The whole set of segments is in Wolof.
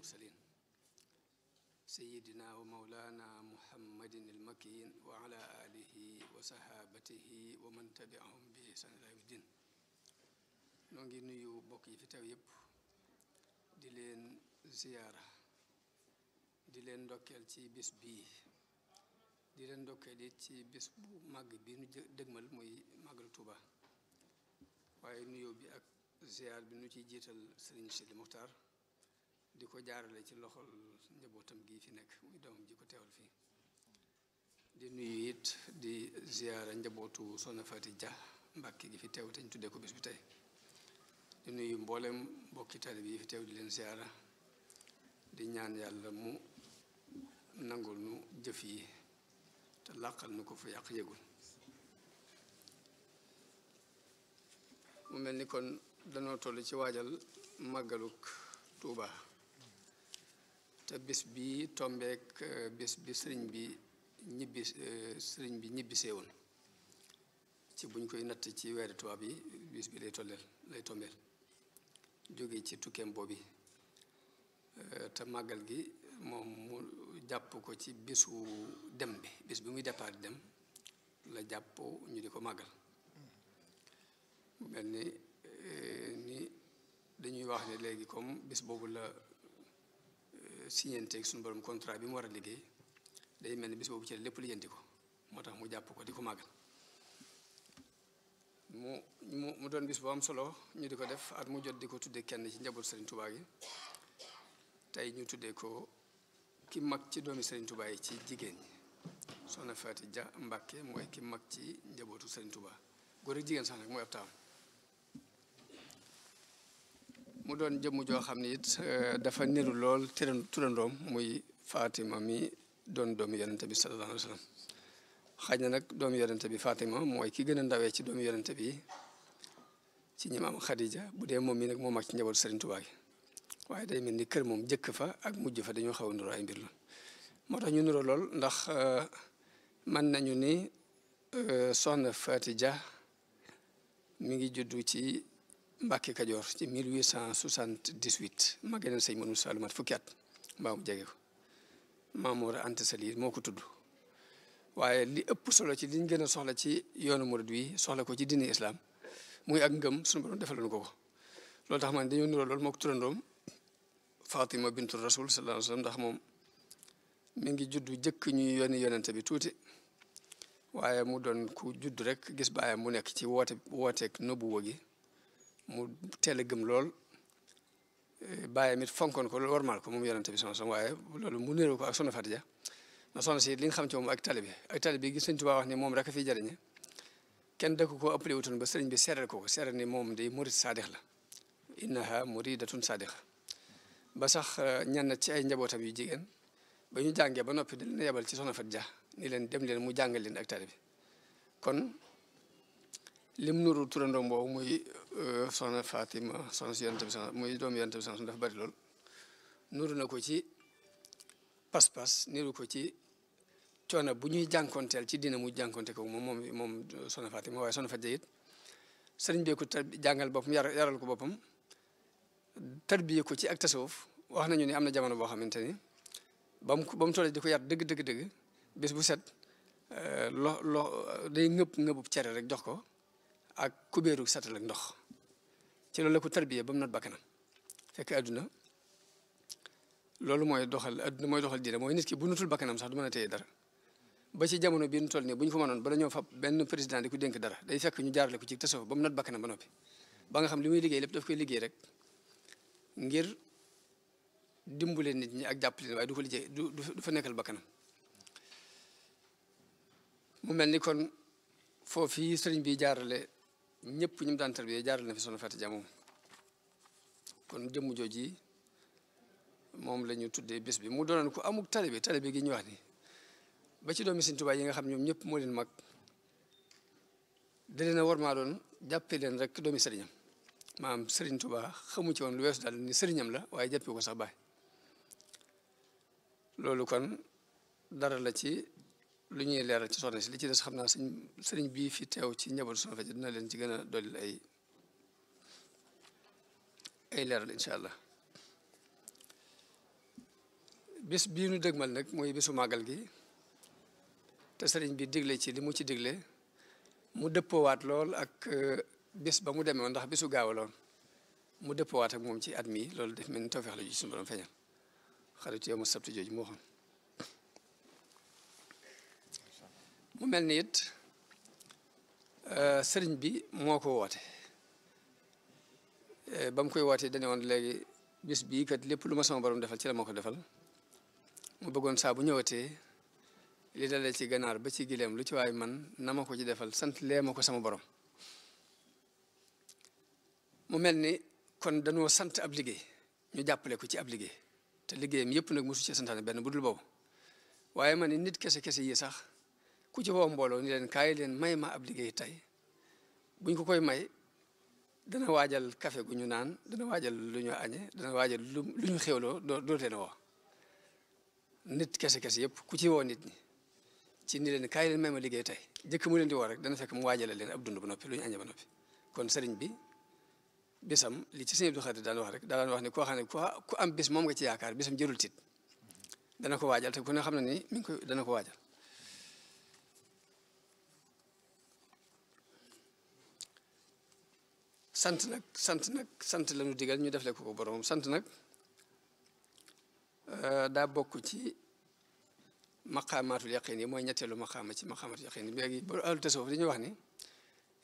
المرسلين سيدنا ومولانا محمد المكين وعلى آله وصحابته ومن تبعهم بإحسان إلى يوم الدين noo ngi nuyu bokk yi fi teew yépp di leen ziyaara di leen ndokkeel ci bis bii di leen ndokkeel it ci bis bu màgg bi nu dëgmal muy màggal Tuuba waaye nuyoo bi ak ziyaar bi nu ciy jiital Sëriñ Sidi Muxtaar di ko jaarale ci loxol njabootam gi fi nekk muy doomam ji ko teewal fii di nuyu it di ziyaara njabootu Soxna Faati Ja Mbàkke gi fi teew te ñu tuddee ko bis bi tey di nuyu mboolem mbokki taalibe yi fi teew di leen ziyaara di ñaan yàlla mu nangul nu jëf yi te làqal nu ko fu yàq yëgul mu mel ni kon danoo toll ci waajal màggaluk Tuuba te bis bi tombeek bis bi sëriñ bi ñibbisee woon ci buñ koy natt ci weeri tubaab yi bis bi lay tombeel jóge ci tukkeem boobi te màggal gi moom mu jàpp ko ci bisu dem bi bis bi muy départ dem la jàpp ñu di ko màggal mu mel ni dañuy wax ne léegi comme bis boobu la signanteeg suñu borom contrat bi mu war a liggéey day mel ni bis boobu ci lépp lijjanti ko moo tax mu jàpp ko di ko màggal mu doon bis bu am solo ñu di ko def at mu jot di ko tuddee kenn ci njaboot Serigne Touba gi tey ñu tuddee ko ki mag ci doomi Serigne Touba yi ci jigéen ñi Soxna Faati Ja Mbàkke mooy ki mag ci njabootu Serigne Touba góor ak jigéen sax nag mooy ab taam mu doon jëmm joo xam ne it dafa niru lool turandoom muy Fatima mi doon doomi yonente bi sallallahu alayhi wa sallam xaj na nag doomu yonente bi Fatima mooy ki gën a ndawee ci doomu yonente bi ci ñi maam Khadija bu dee moom mi nag moo mag ci njabootu Serigne Touba gi waaye day mel ni kër moom jëkk fa ak mujj fa dañoo xaw a nuroo ay mbir la moo tax ñu nuroo lool ndax mën nañu ni Soxna Faati Ja mi ngi juddu ci Mbàkke Kajoor ci 1878 màgge na sëñ Manu Saalu mat fukki at mbaa mu jege ko Maamoor Anta Sali moo ko tudd waaye li ëpp solo ci liñ gën a soxla ci yoonu murid wi soxla ko ci diini islam muy ak ngëm suñu borom defaloon ko loolu tax man dañoo niroo loolu moo ko turandoom Fatima bintu Rasul sallallahu alayhi wa sallam ndax moom mi ngi juddu jëkk ñuy yónni yonente bi tuuti waaye mu doon ku judd rek gis baayam mu nekk ci wooteeg nubuwa gi mu teel a gëm lool baayam it fonkoon ko loolu warmaal ko moom yonente bi sallallahu alayhi wa sallam waaye loolu mu niroo ko ak Soxna Faati Ja na soxna si li nga xam ci moom ak talibe gi Sëriñ Tuubaa wax ni moom rek a fiy jariñe kenn dëkk ko ëppale wutoon ba sëriñ bi seeral ko seeral ni moom day murid saadix la innaha muridatun saadixa ba sax ñenn ci ay njabootam yu jigéen ba ñu jàngee ba noppi di leen yebal ci Soxna Faati Ja ni leen dem leen mu jàngal leen ak talibe kon lim nuru turandoom boobu muy Soxna Fatima soxna si yonente bi muy doomu yonente bi dafa bari lool nuru na ko ci pas-pas niru ko ci coono bu ñuy jànkonteel ci dina mu jànkonte ko moom Soxna Fatima waaye Soxna Faati Ja it sëriñ bee ko jàngal boppam yaral ko boppam tarbiye ko ci ak tasawuf wax nañu ni am na jamono boo xamante ni ba mu tollee di ko yar dëgg bis bu set day ngëbub cere rek jox ko ak kubéeru satal ak ndox ci loolu la ko tarbiye ba mu not bakkanam fekk àdduna loolu mooy doxal diine mooy nit ki bu nutul bakkanam sax du mën a téye dara ba ci jamono bii nu toll nii bu ñu ko mënoon bala ñoo fab benn président di ko dénk dara day fekk ñu jaarale ko ci tasawuf ba mu not bakkanam ba noppi ba nga xam li muy liggéey lépp daf koy liggéey rek ngir dimbale nit ñi ak jàppale waaye du ko liggéey du fa nekkal bakkanam mu mel ni kon foofii sëriñ bi jaarale ñëpp ñu mu daan tarbiyee jaarale na fi Soxna Faati Ja moom kon jëmm jooji moom la ñu tuddee bés bi mu doonoon ko amuk talibe gi ñu wax ni ba ci doomi Sëriñ Tuubaa yi nga xam ñoom ñëpp moo leen mag da leen a war maa doon jàppee leen rek doomi sëriñam maanaam Sëriñ Tuubaa xamu ci woon lu weesu daal ni sëriñam la waaye jàppee ko sax baay loolu kon dara la ci lu ñuy leeral ci soxna si li ci des xam naa sëriñ bii fi teew ci njabootu Soxna Faati Ja dina leen ci gën a dolli ay leeral incha allah bis bii nu dëgmal nag mooy bisu màggal gi te sëriñ bi digle ci li mu ci digle mu dëppoowaat lool ak bis ba mu demee woon ndax bisu gaawaloon mu dëppoowaat ak moom ci at mi loolu def mel ni tawfeex la ju suñu borom feeñal xarit yow ma sabtu jooju moo xam mu mel ni it sëriñ bi moo ko woote ba mu koy wootee dañu woon léegi bis bii kat lépp lu ma sama borom defal ci la ma ko defal mu bëggoon saa bu ñëwatee li dalee ci ganaar ba ci gileem lu ci waay man na ma ko ci defal sant lee ma ko sama borom mu mel ni kon dañoo sant ab liggéey ñu jàppale ko ci ab liggéey te liggéeyam yëpp nag mosu ci santaane benn bu dul boobu waaye ma ni nit kese yi sax ku ci woo mbooloo ni leen kaay leen may ma ab liggéey tey buñ ko koy may dana waajal café gu ñu naan dana waajal lu ñu añe dana waajal lu ñu xewloo doo leen woo nit kese yëpp ku ci woo nit ñi ci ni leen kaay leen may ma liggéey tey jëkk mu leen di woo rek dana fekk mu waajale leen ab dund ba noppi lu ñu añe ba noppi kon sëriñ bi bisam li ci sëñ Abdou Khadir daan wax rek daan wax ni koo xam ne ku am bis moom nga ci yaakaar bisam jërul tiit dana ko waajal te ku ne xam ne ni mi ngi koy dana ko waajal sant la ñu digal ñu defle ko borom sant nag daa bokk ci maqaamaatul yaqin yi mooy ñetteelu maqaama ci maqaamaatul yaqin yi léegi ba ahlu tasawuf dañuy wax ni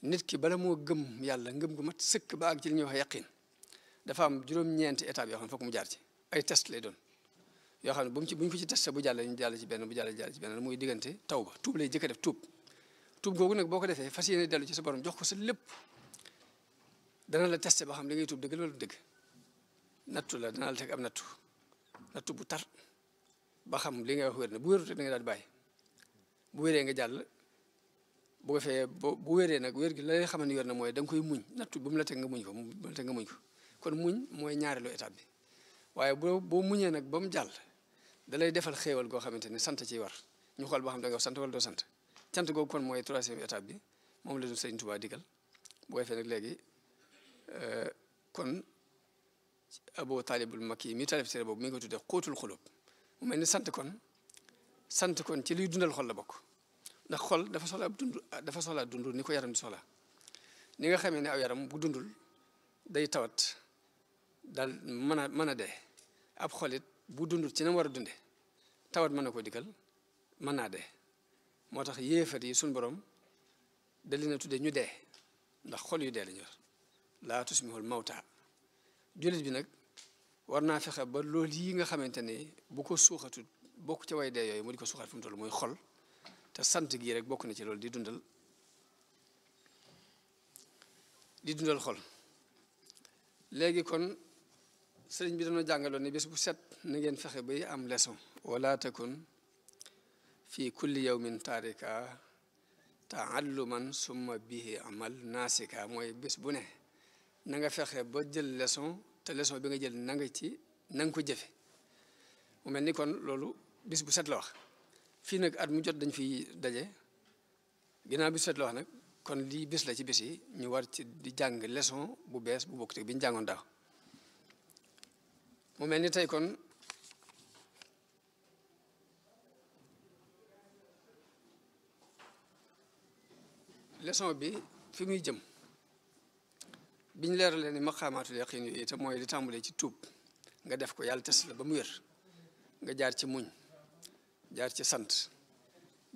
nit ki bala moo gëm yàlla ngëm gu mat sëkk ba ak ci li ñuy wax yaqin dafa am juróom-ñeenti étape yoo xam ne fokk mu jaar ci ay test lay doon yoo xam ne bu ñu ko ci testé bu jàll ñu jàll ci benn bu jàll ci benn muy diggante tawba tuub lay jëkk a def tuub googu nag boo ko defee fas yéene dellu ci sa borom jox ko sa lépp dana la testé ba xam li ngay tuub dëgg la wala du dëgg nattu la dana la teg am nattu bu tar ba xam li ngay wax wér na bu wérut da nga daal di bàyyi bu wéree nga jàll bu ko fee bu wéree nag wér gi la lay xamal ni wér na mooy da nga koy muñ nattu bu mu la teg nga muñ ko kon muñ mooy ñaareelu étape bi waaye boo muñee nag ba mu jàll da lay defal xéewal goo xamante ni sant ciy war ñu xool boo xam da nga sant wala doo sant cant googu kon mooy troisième étape bi moom la ñu Sëriñ Tuubaa digal bu ko fee nag léegi kon Abu Taalibul Makki mi taalif téere boobu mi ngi ko tuddee xóotul xulub mu mel ni sant kon ci liy dundal xol la bokk ndax xol dafa soxla dund ni ko yaram di soxla ni nga xamee ne aw yaram bu dundul day tawat daal mën a dee ab xolit bu dundul ci na war a dunde tawat mën na ko dikkal mën naa dee moo tax yéefat yi suñ borom da leen a tudde ñu dee ndax xol yu dee la ñu yor laa tusmihul mawta jullit bi nag war naa fexe ba loolu yi nga xamante ne bu ko suuxatu bokk ca way dee yooyu mu di ko suuxat fu mu toll mooy xol te sant gii rek bokk na ci loolu di dundal xol léegi kon sëriñ bi dana jàngaloon ne bés bu set na ngeen fexe bay am leçon wala takun fi kulli yawmin taarika taalluman summa bihi amal naasika mooy bés bu ne na nga fexe ba jël leçon te leçon bi nga jël na nga ko jëfe mu mel ni kon loolu bis bu set la wax fii nag at mu jot dañ fiy daje ginnaaw bis bu set la wax nag kon lii bis la ci bis yi ñu war ci di jàng leçon bu bees bu bokk te bi ñu jàngoon daaw mu mel ni tey kon leçon bi fi muy jëm biñ leeralee ni maqaamaatul yaqin yooyu te mooy li tàmbalee ci tuub nga def ko yàlla tes la ba mu wér nga jaar ci muñ jaar ci sant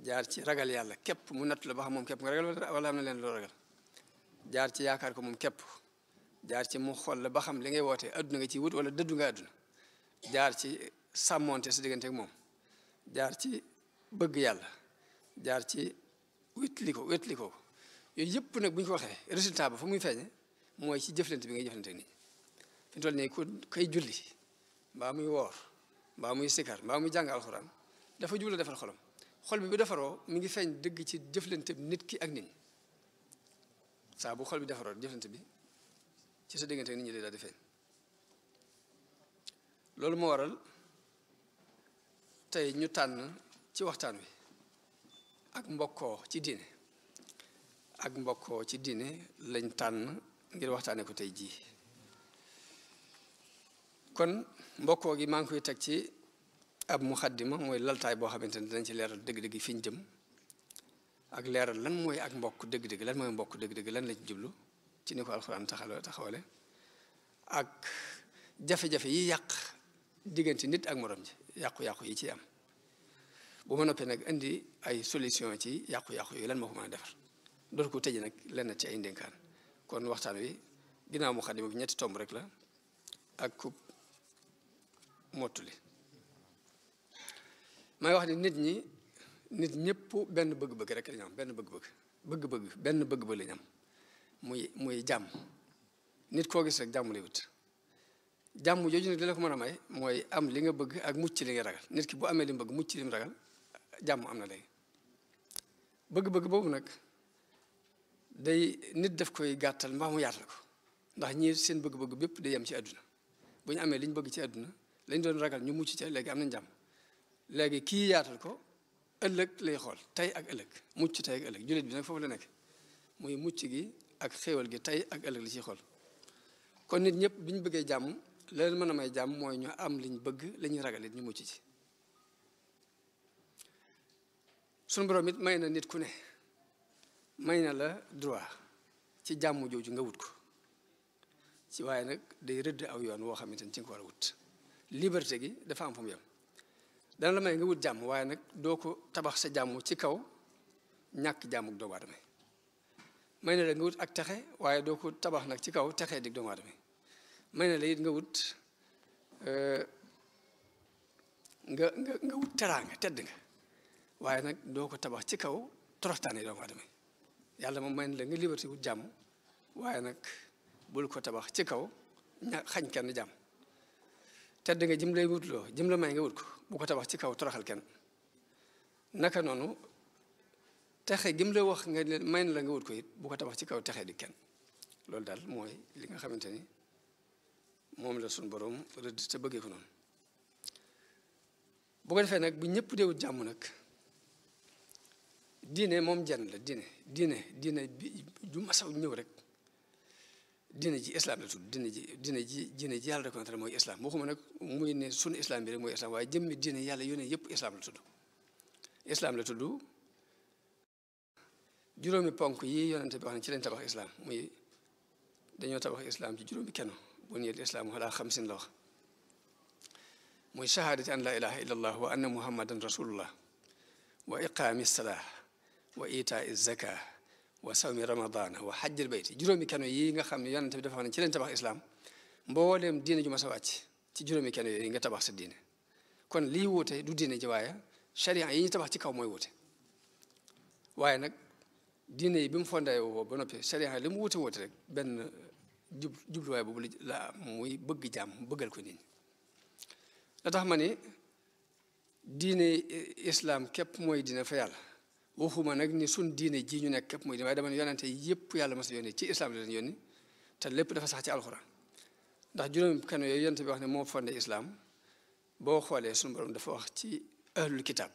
jaar ci ragal yàlla képp mu natt la ba xam moom képp nga ragal wala am na leen loo ragal jaar ci yaakaar ko moom képp jaar ci mu xool la ba xam li ngay wootee adduna nga ciy wut wala dëddu nga adduna jaar ci sàmmoonte sa diggante ak moom jaar ci bëgg yàlla jaar ci wétli ko yooyu yëpp nag bu ñu ko waxee résultat ba fa muy feeñe mooy ci jëflante bi ngay jëflante nit ñi fi mu toll nii ku kay julli mbaa muy woor mbaa muy sikar mbaa muy jàng alxuraan dafa jublu defar xolam xol bi bu defaroo mi ngi feeñ dëgg ci jëflante nit ki ak nit ñi saa bu xol bi defaroo jëflante bi ci sa diggante nit ñi day daal di feeñ loolu moo waral tey ñu tànn ci waxtaan wi ak mbokkoo ci diine lañ tànn ngir waxtaane ko tey jii kon mbokkoo gi maa ngi koy teg ci ab muxaddima mooy laltaay boo xamante ne dinañ ci leeral dëgg-dëgg fi ñu jëm ak leeral lan mooy ak mbokk dëgg-dëgg lan mooy mbokk dëgg-dëgg lan la ci jublu ci ni ko alxuraan taxawale ak jafe-jafe yi yàq diggante nit ak morom ji yàqu-yàqu yi ci am bu ma noppee nag indi ay solution ci yàqu-yàqu yooyu lan moo ko mën a defar dootu ko tëje nag lenn ci ay ndénkaan kon waxtaan wi ginnaaw muxaddima bi ñetti tomb rek la ak kub mottuli may wax ni nit ñëpp benn bëgg-bëgg rek lañu am benn bëgg-bëgg lañu am muy jàmm nit koo gis rek jàmm lay wut jàmm jooju nag li la ko mën a may mooy am li nga bëgg ak mucc li nga ragal nit ki bu amee li mu bëgg mucc li mu ragal jàmm am na léegi bëgg-bëgg boobu nag day nit daf koy gàttal mbaa mu yaatal ko ndax ñii seen bëgg-bëgg bépp day yem ci àdduna bu ñu amee li ñu bëgg ci àdduna lañ doon ragal ñu mucc ci léegi am nañ jàmm léegi kii yaatal ko ëllëg lay xool tey ak ëllëg mucc tey ak ëllëg jullit bi nag foofu la nekk muy mucc gi ak xéewal gi tey ak ëllëg li ciy xool kon nit ñëpp bi ñu bëggee jàmm la leen mën a may jàmm mooy ñu am liñ bëgg la ñuy ragal it ñu mucc ci suñu borom it may na nit ku ne may na la droit ci jàmm jooju nga wut ko ci waaye nag day rëdd aw yoon woo xamante ni ci nga ko war a wut liberté gi dafa am fu mu yem dana la may nga wut jàmm waaye nag doo ko tabax sa jàmm ci kaw ñàkk jàmmuk doomu aadama may na la nga wut ak texe waaye doo ko tabax nag ci kaw texee dig doomu aadama may na la it nga wut nga wut teraanga tedd nga waaye nag doo ko tabax ci kaw toroxtaane doomu aadama yàlla moom may na la nga liberté wut jàmm waaye nag bul ko tabax ci kaw xañ kenn jàmm tedd nga jëm lay wutloo jëm la may nga wut ko bu ko tabax ci kaw toroxal kenn naka noonu texe gim la wax nga may na la nga wut ko it bu ko tabax ci kaw texe di kenn loolu daal mooy li nga xamante ni moom la suñu borom rëdd te bëggee ko noonu bu ko defee nag bu ñëpp dee wut jàmm nag diine moom jenn la diine bi ju masaw ñëw rek diine ji islam la tudd diine ji yàlla reconnaître mooy islam waxuma nag muy ne sunu islam bi rek mooy islam waaye jëmmi diine yàlla yónnee yëpp islam la tudd juróomi ponk yi yonente bi wax ne ci lañ tabax islam muy dañoo tabax islam ci juróomi kenn buniyal islaamu alaa xamsin la wax muy shahaadati an la ilaha illa allah wa anna muhammadan rasulullah wa iqaami salaa wa itaa zaka wa sawmi ramadana wa xajjil bayti juróomi keno yi nga xam ne yonente bi dafa xam ne ci lañ tabax islam mbooleem diine ju ma sa wàcc ci juróomi keno yooyu nga tabax sa diine kon lii wuute du diine ji waaye sharia yi ñu tabax ci kaw mooy wuute waaye nag diine yi bi mu fondé woo ba noppi sharia li mu wuute rek benn jubluwaay boobu la muy bëgg jàmm bëggal ko nit ñi la tax ma ni diine islam képp mooy diine fa yàlla waxuma nag ni sun diine ji ñu nekk képp mooy diine waaye dama ne yonente yëpp yàlla mas a yónni ci islam la leen yónni te lépp dafa sax ci alxuraan ndax juróomi keno yooyu yonente bi wax ne moo fondé islam boo xoolee suñu borom dafa wax ci ahlul kitab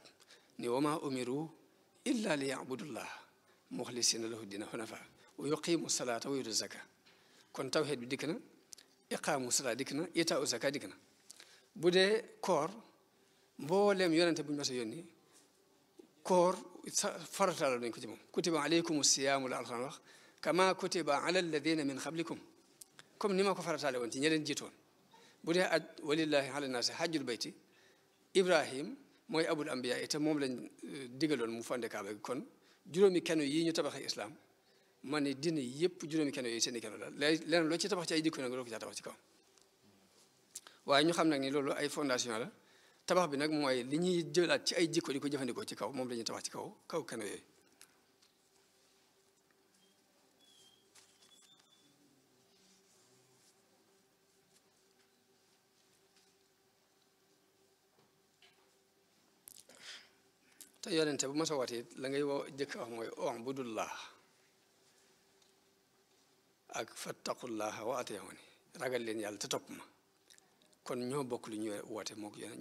ni wa ma umiru illa li yabudullah muxlisina lahu dina hunafa wa yuqimu salata wa yutu zaka kon tawhid bi dikk na iqaamu salaa dikk na itaa u zaka dikk na bu dee koor mbooleem yonente bu ñu mas a yónni koor farataal nañ ko ci moom kutiba aleykum siyaamu la alxuraan wax kama kutiba ala alladina min qablikum comme ni ma ko farataale woon ci ñi leen jiitoon bu dee aj walillahi ala naasi hajjul bayti ibrahim mooy abul ambiya itam moom lañ digaloon mu fande kaaba gi kon juróomi keno yi ñu tabaxee islam man ne dina yëpp juróomi keno yooyu seeni keno la leneen loo ci tabax ci ay jikko nag loo ko caa tabax ci kaw waaye ñu xam nag ni loolu ay fondation la tabax bi nag mooy li ñuy jëlaat ci ay jikko di ko jëfandikoo ci kaw moom la ñuy tabax ci kaw keno yooyu te yonente bu ma sa watee la ngay woo jëkk wax mooy ubudullah ak fattaqullaha wa atiyuni ragal leen yàlla te topp ma kon ñoo bokk lu ñuy woote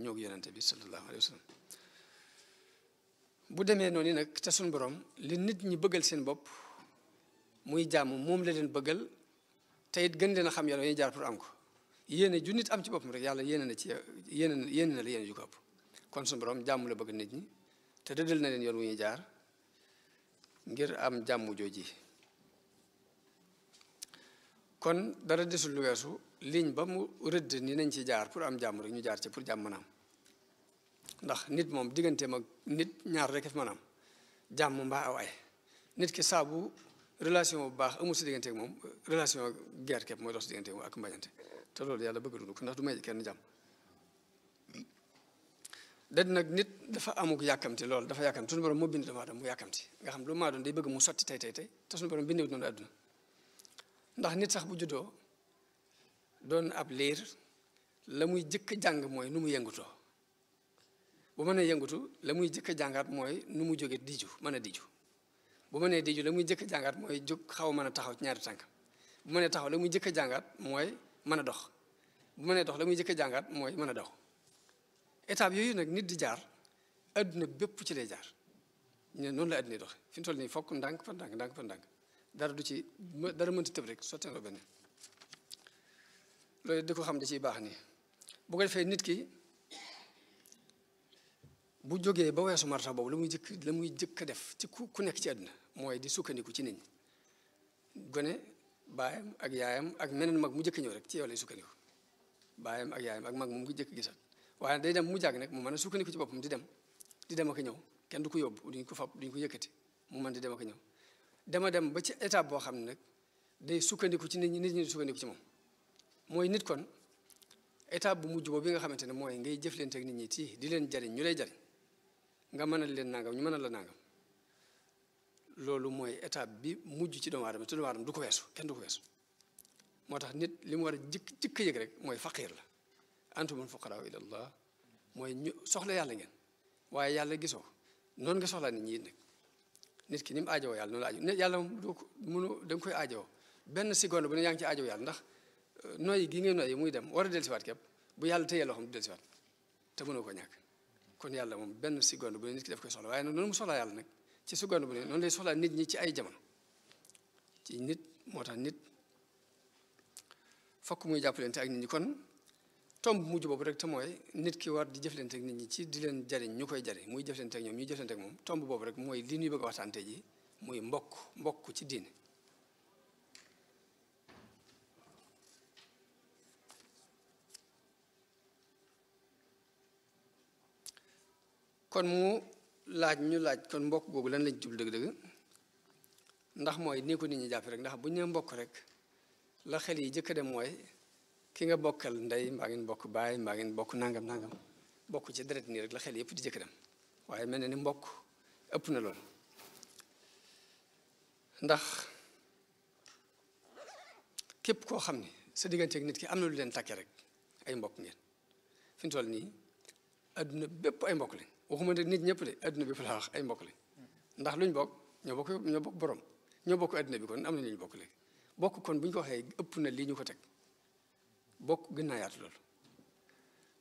ñoo yonente bi sallallahu alayhi wa sallam bu demee noonu nag te suñu borom li nit ñi bëggal seen bopp muy jàmm moom la leen bëggal te it gën leen a xam yoon yi jaar pour am ko yéene ju nit am ci boppam rek yàlla yéene na la yéene ju ko ëpp kon suñu borom jàmm la bëgg nit ñi te rëddal na leen yoon wu ñuy jaar ngir am jàmm jooji. kon dara desul lu weesu ligne ba mu rëdd ni nañ ci jaar pour am jàmm rek ñu jaar ci pour jàmm mën a am ndax nit moom digganteem ak nit ñaar rek fi mën a am jàmm mbaa aw ay nit ki saabu relation bu baax amul si diggante ak moom relation guerre képp mooy dox si diggante ak mbañante te loolu yàlla bëgg dund ko ndax du may kenn jàmm. dad nag nit dafa amuk yàkkamti loolu dafa yàkkamti suñu borom moo bind doomu aadama mu yàkkamti nga xam lu maa doon day bëgg mu sotti tey te suñu borom bindewut noonu àdduna ndax nit sax bu juddoo doon ab liir la muy jëkk jàng mooy nu mu yëngutoo bu mënee yëngutu la muy jëkk jàngaat mooy nu mu jóge diju mën a diju bu mënee diju la muy jëkk jàngaat mooy jóg xaw a mën a taxaw ci ñaari tànk bu mënee taxaw la muy jëkk jàngaat mooy mën a dox bu mënee dox la muy jëkk jàngaat mooy mën a daw étape yooyu nag nit di jaar adduna bépp ci lay jaar ñu noonu la adduna dox fi mu toll nii fokk ndànk fa ndànk ndànk fa ndànk dara du ci dara mënta tëb rek sottee nga benn loolu di ko xam da ciy baax nii bu ko defee nit ki bu jógee ba weesu marta boobu la muy jëkk a def ci ku nekk ci àdduna mooy di sukkandiku ci nit ñi gone baayam ak yaayam ak meneen mag mu jëkk ñëw rek ci yow lay sukkandiku baayam ak yaayam ak mag moom ngi jëkk gisal waaye day dem mu jàgg nag mu mën a sukkandiku ci boppam di dem ak ñëw kenn du ko yóbbu duñ ko fab duñ ko yëkkati mu mën di dem ak ñëw dama dem ba ci étape boo xam ne nag day sukkandiku ci nit ñi di sukkandiku ci moom mooy nit kon étape bu mujj boobu bi nga xamante ne mooy ngay jëflante ak nit ñi ci di leen jariñ ñu lay jariñ nga mënal leen nangam ñu mënal la nangam loolu mooy étape bi mujj ci doomu aadama te doomu aadama du ko weesu kenn du ko weesu moo tax nit li mu war a jëkk yëg rek mooy faqiir la antumul fuqaraa ila Allah mooy ñu soxla yàlla ngeen waaye yàlla gisoo noonu nga soxlaa nit ñi nag nit ki ni mu aajowoo yàlla noonu la aajo yàlla moom doo ko mënu da nga koy aajowoo benn seconde bu ne yaa ngi ci aajowoo yàlla ndax noyyi gi ngeen noyyi muy dem war a dellusiwaat képp bu yàlla téye loo xam du dellusiwaat te mënoo ko ñàkk kon yàlla moom benn seconde bu ne nit ki daf koy soxla waaye nag noonu mu soxlaa yàlla nag ci seconde bu ne noonu lay soxlaa nit ñi ci ay jamono ci nit moo tax nit fokk muy jàppalante ak nit ñi kon tomb mujj boobu rek te mooy nit ki war di jëflante ak nit ñi ci di leen jariñ ñu koy jariñ muy jëflante ak ñoom ñuy jëflante ak moom tomb boobu rek mooy li ñuy bëgg a waxtaante ji muy mbokk ci diine kon mu laaj kon mbokk googu lan lañ jublu dëgg-dëgg ndax mooy nii ko nit ñi jàpp rek ndax bu ñu nee mbokk rek la xel yi jëkk dem mooy ki nga bokkal ndey mbaa ngeen bokk baay mbaa ngeen bokk nangam bokk ci deret nii rek la xel yëpp di jëkk dem waaye mel na ni mbokk ëpp na lool ndax képp koo xam ne sa diggante ak nit ki am na lu leen takkee rek ay mbokk ngeen fi mu toll nii adduna bépp ay mbokk lañ waxuma ne nit ñëpp de adduna bépp laa wax ay mbokk lañ ndax luñ bokk ñoo bokk borom ñoo bokk adduna bi kon am na lu ñu bokk léegi bokk kon bu ñu ko waxee ëpp na lii ñu ko teg bokk gën naa yaatu loolu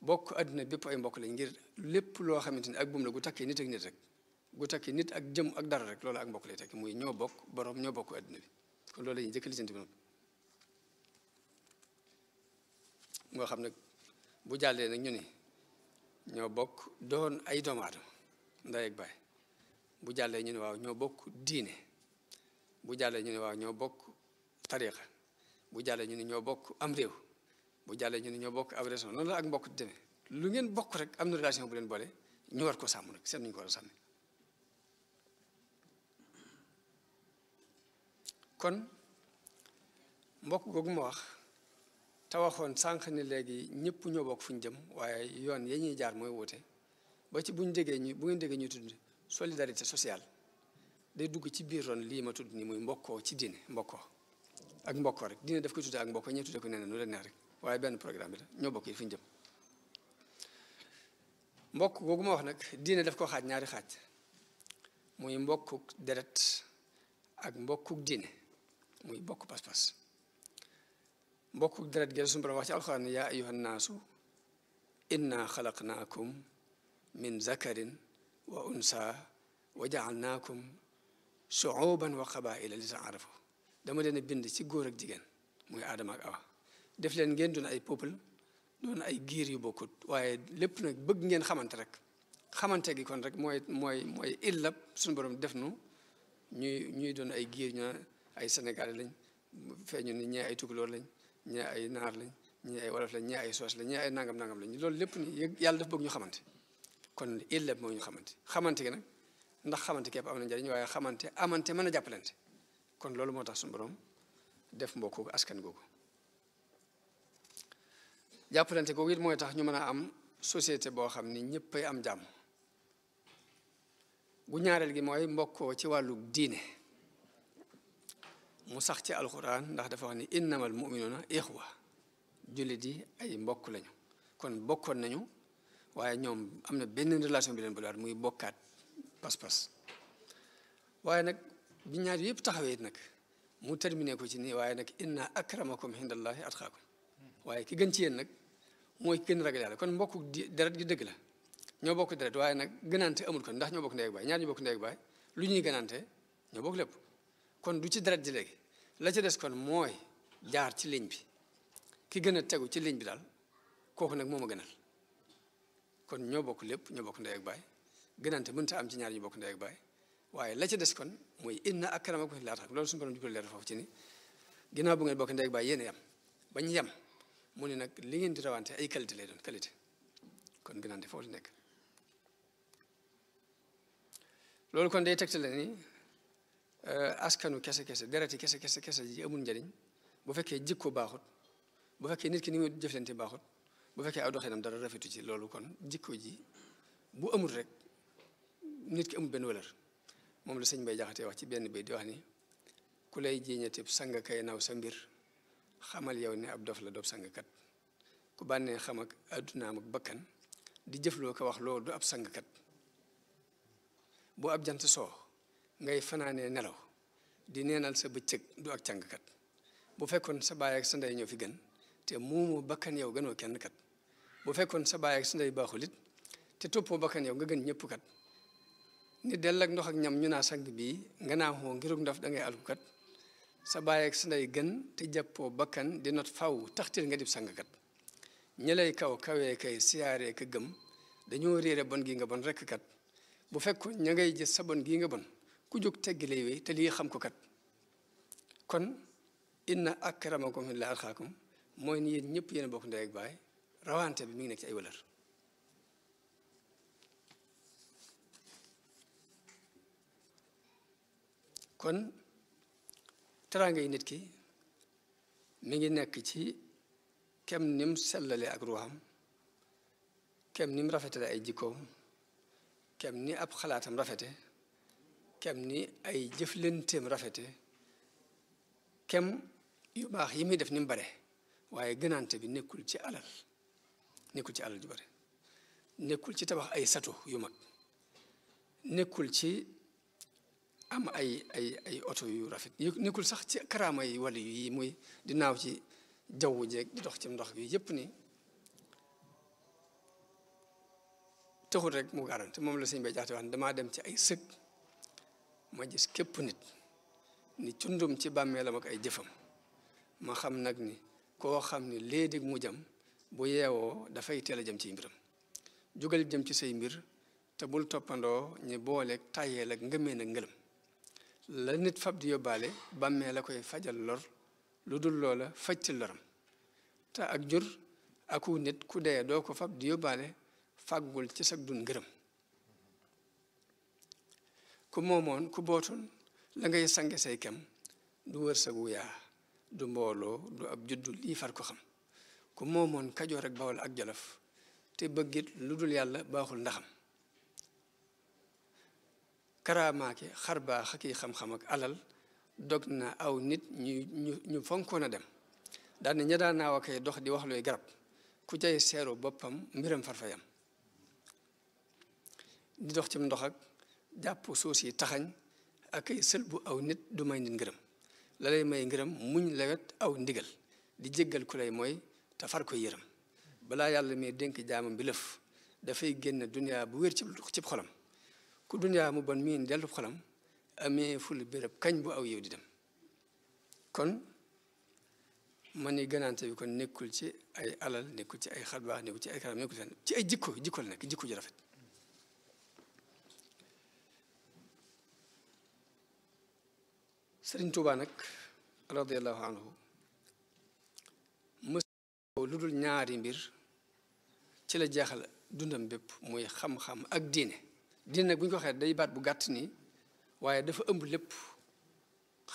bokk adduna bépp ay mbokk lañ ngir lépp loo xamante ni ak buum la gu takkee nit ak nit rek gu takkee nit ak jëm ak dara rek loolu ak mbokk lay tekki muy ñoo bokk borom ñoo bokk adduna bi kon loolu la ñuy jëkk lijjanti bi noonu nga xam nag bu jàllee nag ñu ni ñoo bokk doon ay doomu aadama ndey ak baay bu jàllee ñu ne waaw ñoo bokk diine bu jàllee ñu ne waaw ñoo bokk tariqa bu jàllee ñu ne ñoo bokk am réew bu jàllee ñu ne ñoo bokk ab région noonu la ak mbokk demee lu ngeen bokk rek am na relation bu leen boole ñu war ko sàmm nag seet nañu ko war a sàmmi kon mbokk googu ma wax te waxoon sànq ni léegi ñëpp ñoo bokk fu ñu jëm waaye yoon ya ñuy jaar mooy wuute ba ci bu ngeen déggee ñuy tudd solidarité sociale day dugg ci biir ron lii ma tudd ni muy mbokkoo ci diine mbokkoo ak mbokkoo rek diine daf koy tuddee ak mbokkoo ñee tuddee ko nee na nu leen neex rek waaye benn programme bi la ñoo bokk yi fu ñu jëm mbokk googu ma wax nag diine daf ko xaaj ñaari xaaj muy mbokkuk deret ak mbokkuk diine muy bokk pas-pas mbokku deret gi suñu borom wax ci alxuraan ne yaa ayyuhan naasu inna xalaqnaakum min zakarin wa unsa wa jaalnaakum shuuban wa qabaila li taarafu dama leen a bind ci góor ak jigéen muy aadama ak awa def leen ngeen doon ay peuple doon ay giir yu bokkut waaye lépp nag bëgg ngeen xamante rek xamante gi kon rek mooy illab suñu borom def nu ñuy doon ay giir ñu ay Sénégalais lañ feeñu ni ñee ay tukulóor lañ ñee ay naar lañ ñii ay wolof lañ ñii ay soos lañ ñii ay nangam nangam lañ loolu lépp ni yàlla daf bëgg ñu xamante kon illab moo ñu xamante gi nag ndax xamante képp am na njëriñ waaye xamante amante mën a jàppalante kon loolu moo tax suñu borom def mbokku askan googu jàppalante googu it mooy tax ñu mën a am société boo xam ni ñëppay am jàmm bu ñaareel gi mooy mbokkoo ci wàllu diine mu sax ci alxuraan ndax dafa wax ni innamal mu'minuna ixwa jullit yi ay mbokk lañu kon bokkoon nañu waaye ñoom am na benn relation bi leen bulaat muy bokkaat pas-pas waaye nag bi ñaar yëpp taxawee it nag mu terminé ko ci nii waaye nag inna akramakum indallahi atqaakum waaye ki gën ci yéen nag mooy ki gën ragal yàlla kon mbokku deret gi dëgg la ñoo bokk deret waaye nag gënante amul kon ndax ñoo bokk ndey ak baay ñaar ñu bokk ndey ak baay lu ñuy gënante ñoo bokk lépp kon du ci deret ji léegi la ca des kon mooy jaar ci ligne bi ki gën a tegu ci ligne bi daal kooku nag moo ma gënal kon ñoo bokk lépp ñoo bokk ndey ak baay gënante mënta am ci ñaar ñu bokk ndey ak baay waaye la ca des kon mooy inna akramakum indallahi atqaakum loolu suñu borom jublu leer foofu ci ni ginnaaw bu ngeen bokk ndey ak baay yéen a yem bañ yem mu ne nag li ngeen di rawante ay qualité lay doon qualité kon gënante foofu la nekk loolu kon day tegtale ni askanu kese dereti kese ji amul njëriñ bu fekkee jikko baaxut bu fekkee nit ki ni muy jëflante baaxut bu fekkee aw doxinam dara rafetu ci loolu kon jikko ji bu amul rek nit ki amul benn valeur moom la sëñ Bay Jaxate wax ci benn bay di wax ni ku lay jiiñatib sang kay naw sa mbir xamal yow ne ab dof la doob sangkat ku bànnee xam ak addunaam ak bakkan di jëfloo ko wax loolu du ab sangkat bu ab jant soo ngay fanaanee nelaw di neenal sa bëccëg du ak càngkat bu fekkoon sa baay ak sa ndey ñoo fi gën te moomu bakkan yow gënoo kenn kat bu fekkoon sa baay ak sa ndey baaxul it te toppoo bakkan yow nga gën ñëpp kat ni dell ak ndox ak ñam ñu naa sang bii nga naa xoo ngirug ndaf da ngay alku kat sa baay ak sa ndey gën te jàppoo bakkan di not faw taxtil nga dib sangkat ñi lay kawee kay siyaaree ka gëm dañoo réere bon gi nga bon rekk kat bu fekkoon ña ngay gis sa bon gii nga bon ku jóg teggi lay wéy te lii xam ko kat kon inna akramakum indallahi atqaakum mooy ni yéen ñëpp yéen bokk ndey ak baay rawante bi mi ngi nekk ci ay valeur kon teraanga yi nit ki mi ngi nekk ci kem nim sellale ak ruuxam kem nim rafetale ay jikkoom kem ni ab xalaatam rafete kem ni ay jëflenteem rafete kem yu baax yi muy def ni mu bare waaye gënante bi nekkul ci alal ju bare nekkul ci tabax ay sato yu mag nekkul ci am ay oto yu rafet nekkul sax ci karaama yi wala yi muy di naaw ci jaww jeeg di dox ci ndox bi yépp ni taxul rek mu garante moom la sëñ Bay Jaxate wax damaa dem ci ay sëg ma gis képp nit ni cundum ci bàmmeelam ak ay jëfam ma xam nag ni koo xam ni léegi mu jëm bu yeewoo dafay teel a jëm ci mbiram jugal jëm ci say mbir te bul toppandoo ñi booleeg tàyyeel ak ngëmeen ak ngëlëm la nit fab di yóbbaale bàmmee la koy fajal lor lu dul loola fajti loram te ak jur aku nit ku dee doo ko fab di yóbbaale fàggul ci sag dun ngërëm ku moomoon ku bootoon la ngay sange say kem du wërsëgu yaa du mbooloo du ab juddu lii far ko xam ku moomoon Kajoor ak Bawol ak Jolof te bëggit lu dul yàlla baaxul ndaxam karaamaake xar baax ak xam-xam ak alal dog na aw nit ñu fonkoon a dem daal ne ña daan naaw akay dox di wax looy garab ku jay seeru boppam mbiram farfayam di dox ci ndox ak jàpp suus yi taxañ ak ay sël bu aw nit du may nit ngërëm la lay may ngërëm muñ lewet aw ndigal di jéggal ku lay mooy te far ko yërëm balaa yàlla mi dénk jaamam bi lëf dafay génn duniyaa bu wér ci xolam ku duniyaa mu bon miin dellu xolam amee ful béréb kañ bu aw yow di dem kon man ni gënaante bi kon nekkul ci ay alal nekkul ci ay xarbaax nekkul ci ay karam nekkul ci ay jikko la nekk jikko ju rafet Sëriñ Tuubaa nag radiyallahu anhu mës lu dul ñaari mbir ci la jeexal dundam bépp muy xam-xam ak diine diine nag bu ñu ko waxee day baat bu gàtt nii waaye dafa ëmb lépp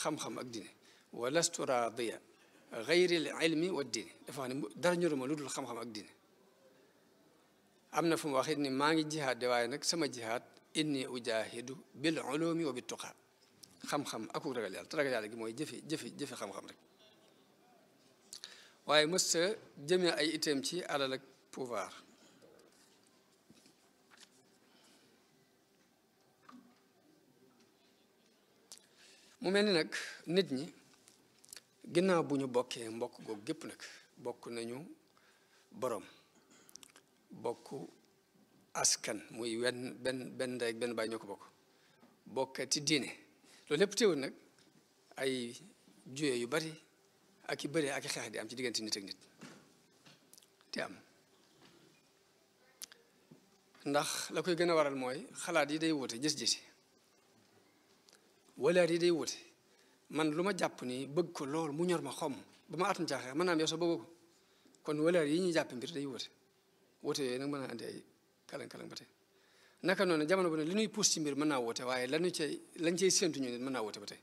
xam-xam ak diine wa lastu raadiya gayril ilmi wa diine dafa wax ne dara ñoruma lu dul xam-xam ak diine am na fu mu waxit ni maa ngi jihaad de waaye nag sama jihaad inni ujahidu bil ulumi wa bit tuqa xam-xam ak ragal yàlla te ragal yàlla gi mooy jëfe xam-xam rek waaye mës sa jëmee ay itam ci alal ak pouvoir mu mel ni nag nit ñi ginnaaw bu ñu bokkee mbokk googu gépp nag bokk nañu borom bokk askan muy benn ndey ak benn baay ñoo ko bokk ci diine loolu lépp teewul nag ay juye yu bari ak i bëri ak i xeex di am ci diggante nit ak nit te am ndax la koy gën a waral mooy xalaat yi day wute gis-gis walaat yi day wute man lu ma jàpp ni bëgg ko lool mu ñor ma xom ba ma atum caaxee mën naa am yow sax bëgg ko kon walaat yi ñuy jàpp mbir day wute yooyu nag mën a andi ay kalang-kalang ba tey naka noonu jamono bu ne li ñuy pousse ci mbir mën naa wute waaye lañ cay séentu ñu nit mën naa wute ba tey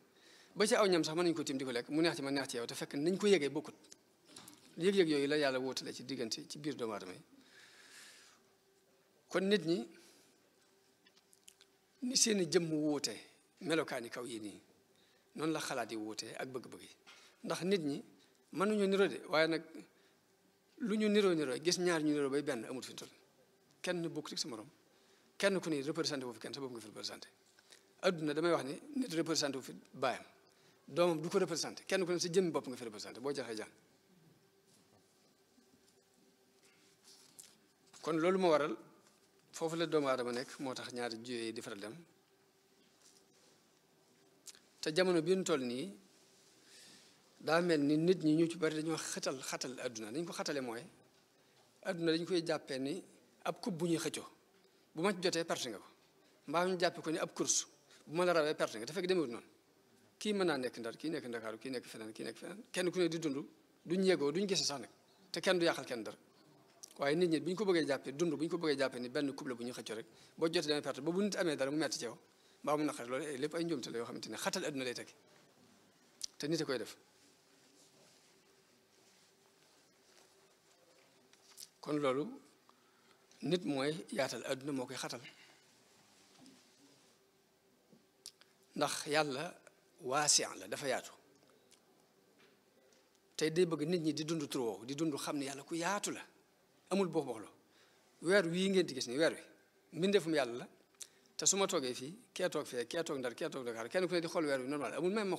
ba ci aw ñam sax mën nañu ko tim di ko lekk mu neex ci ma neex ci yow te fekk nañ ko yëgee bokkut yëg-yëg yooyu la yàlla wóotale ci diggante ci biir doomu aadama yi kon nit ñi ni seeni jëmm wuute melokaani kaw yi nii noonu la xalaat yi wuute ak bëgg-bëgg yi ndax nit ñi mënuñu niroo de waaye nag lu ñu niroo gis ñaar ñu niroo bay benn amut fi mu toll kenn bokkut ak sa morom kenn ku ne représenté wu fi kenn sa bopp nga fi représenté adduna damay wax ni nit représenté wu fi baayam doomam du ko représenté kenn ku ne sa jëmmi bopp nga fi représenté boo jaxee jàng kon loolu moo waral foofu la doomu aadama nekk moo tax ñaari juyee yi di faral dem te jamono bi ñu toll nii daa mel ni nit ñi ñu ci bari dañoo xatal adduna dañ ko xatale mooy adduna dañ koy jàppee ni ab coupe bu ñuy xëccoo bu ma ci jotee perte nga ko mbaa ñu jàppee ko ni ab course bu ma la rawee perte nga te fekk demewut noonu kii mën naa nekk Ndar kii nekk Ndakaaru kii nekk feneen kenn ku ne di dund duñ yegoo duñ gise sax nag te kenn du yàqal kenn dara waaye nit ñi bu ñu ko bëggee jàppee dund bu ñu ko bëggee jàppee ni benn couple bu ñuy xëccoo rek boo jotee damay perte ba bu nit amee dara mu metti ci yow mbaa mu naqari loolu lépp ay njuumte la yoo xamante ne xatal adduna lay teg te nit a koy def kon loolu nit mooy yaatal adduna moo koy xatal ndax yàlla waasiyan la dafa yaatu tey day bëgg nit ñi di dund tur woowu di dund xam ne yàlla ku yaatu la amul boox boox la weer wii ngeen di gis ni weer wi mbindeefum yàlla la te su ma toogee fii kee toog fee kee toog Ndar kee toog Dakar kenn ku ne di xool weer wi normal amul may ma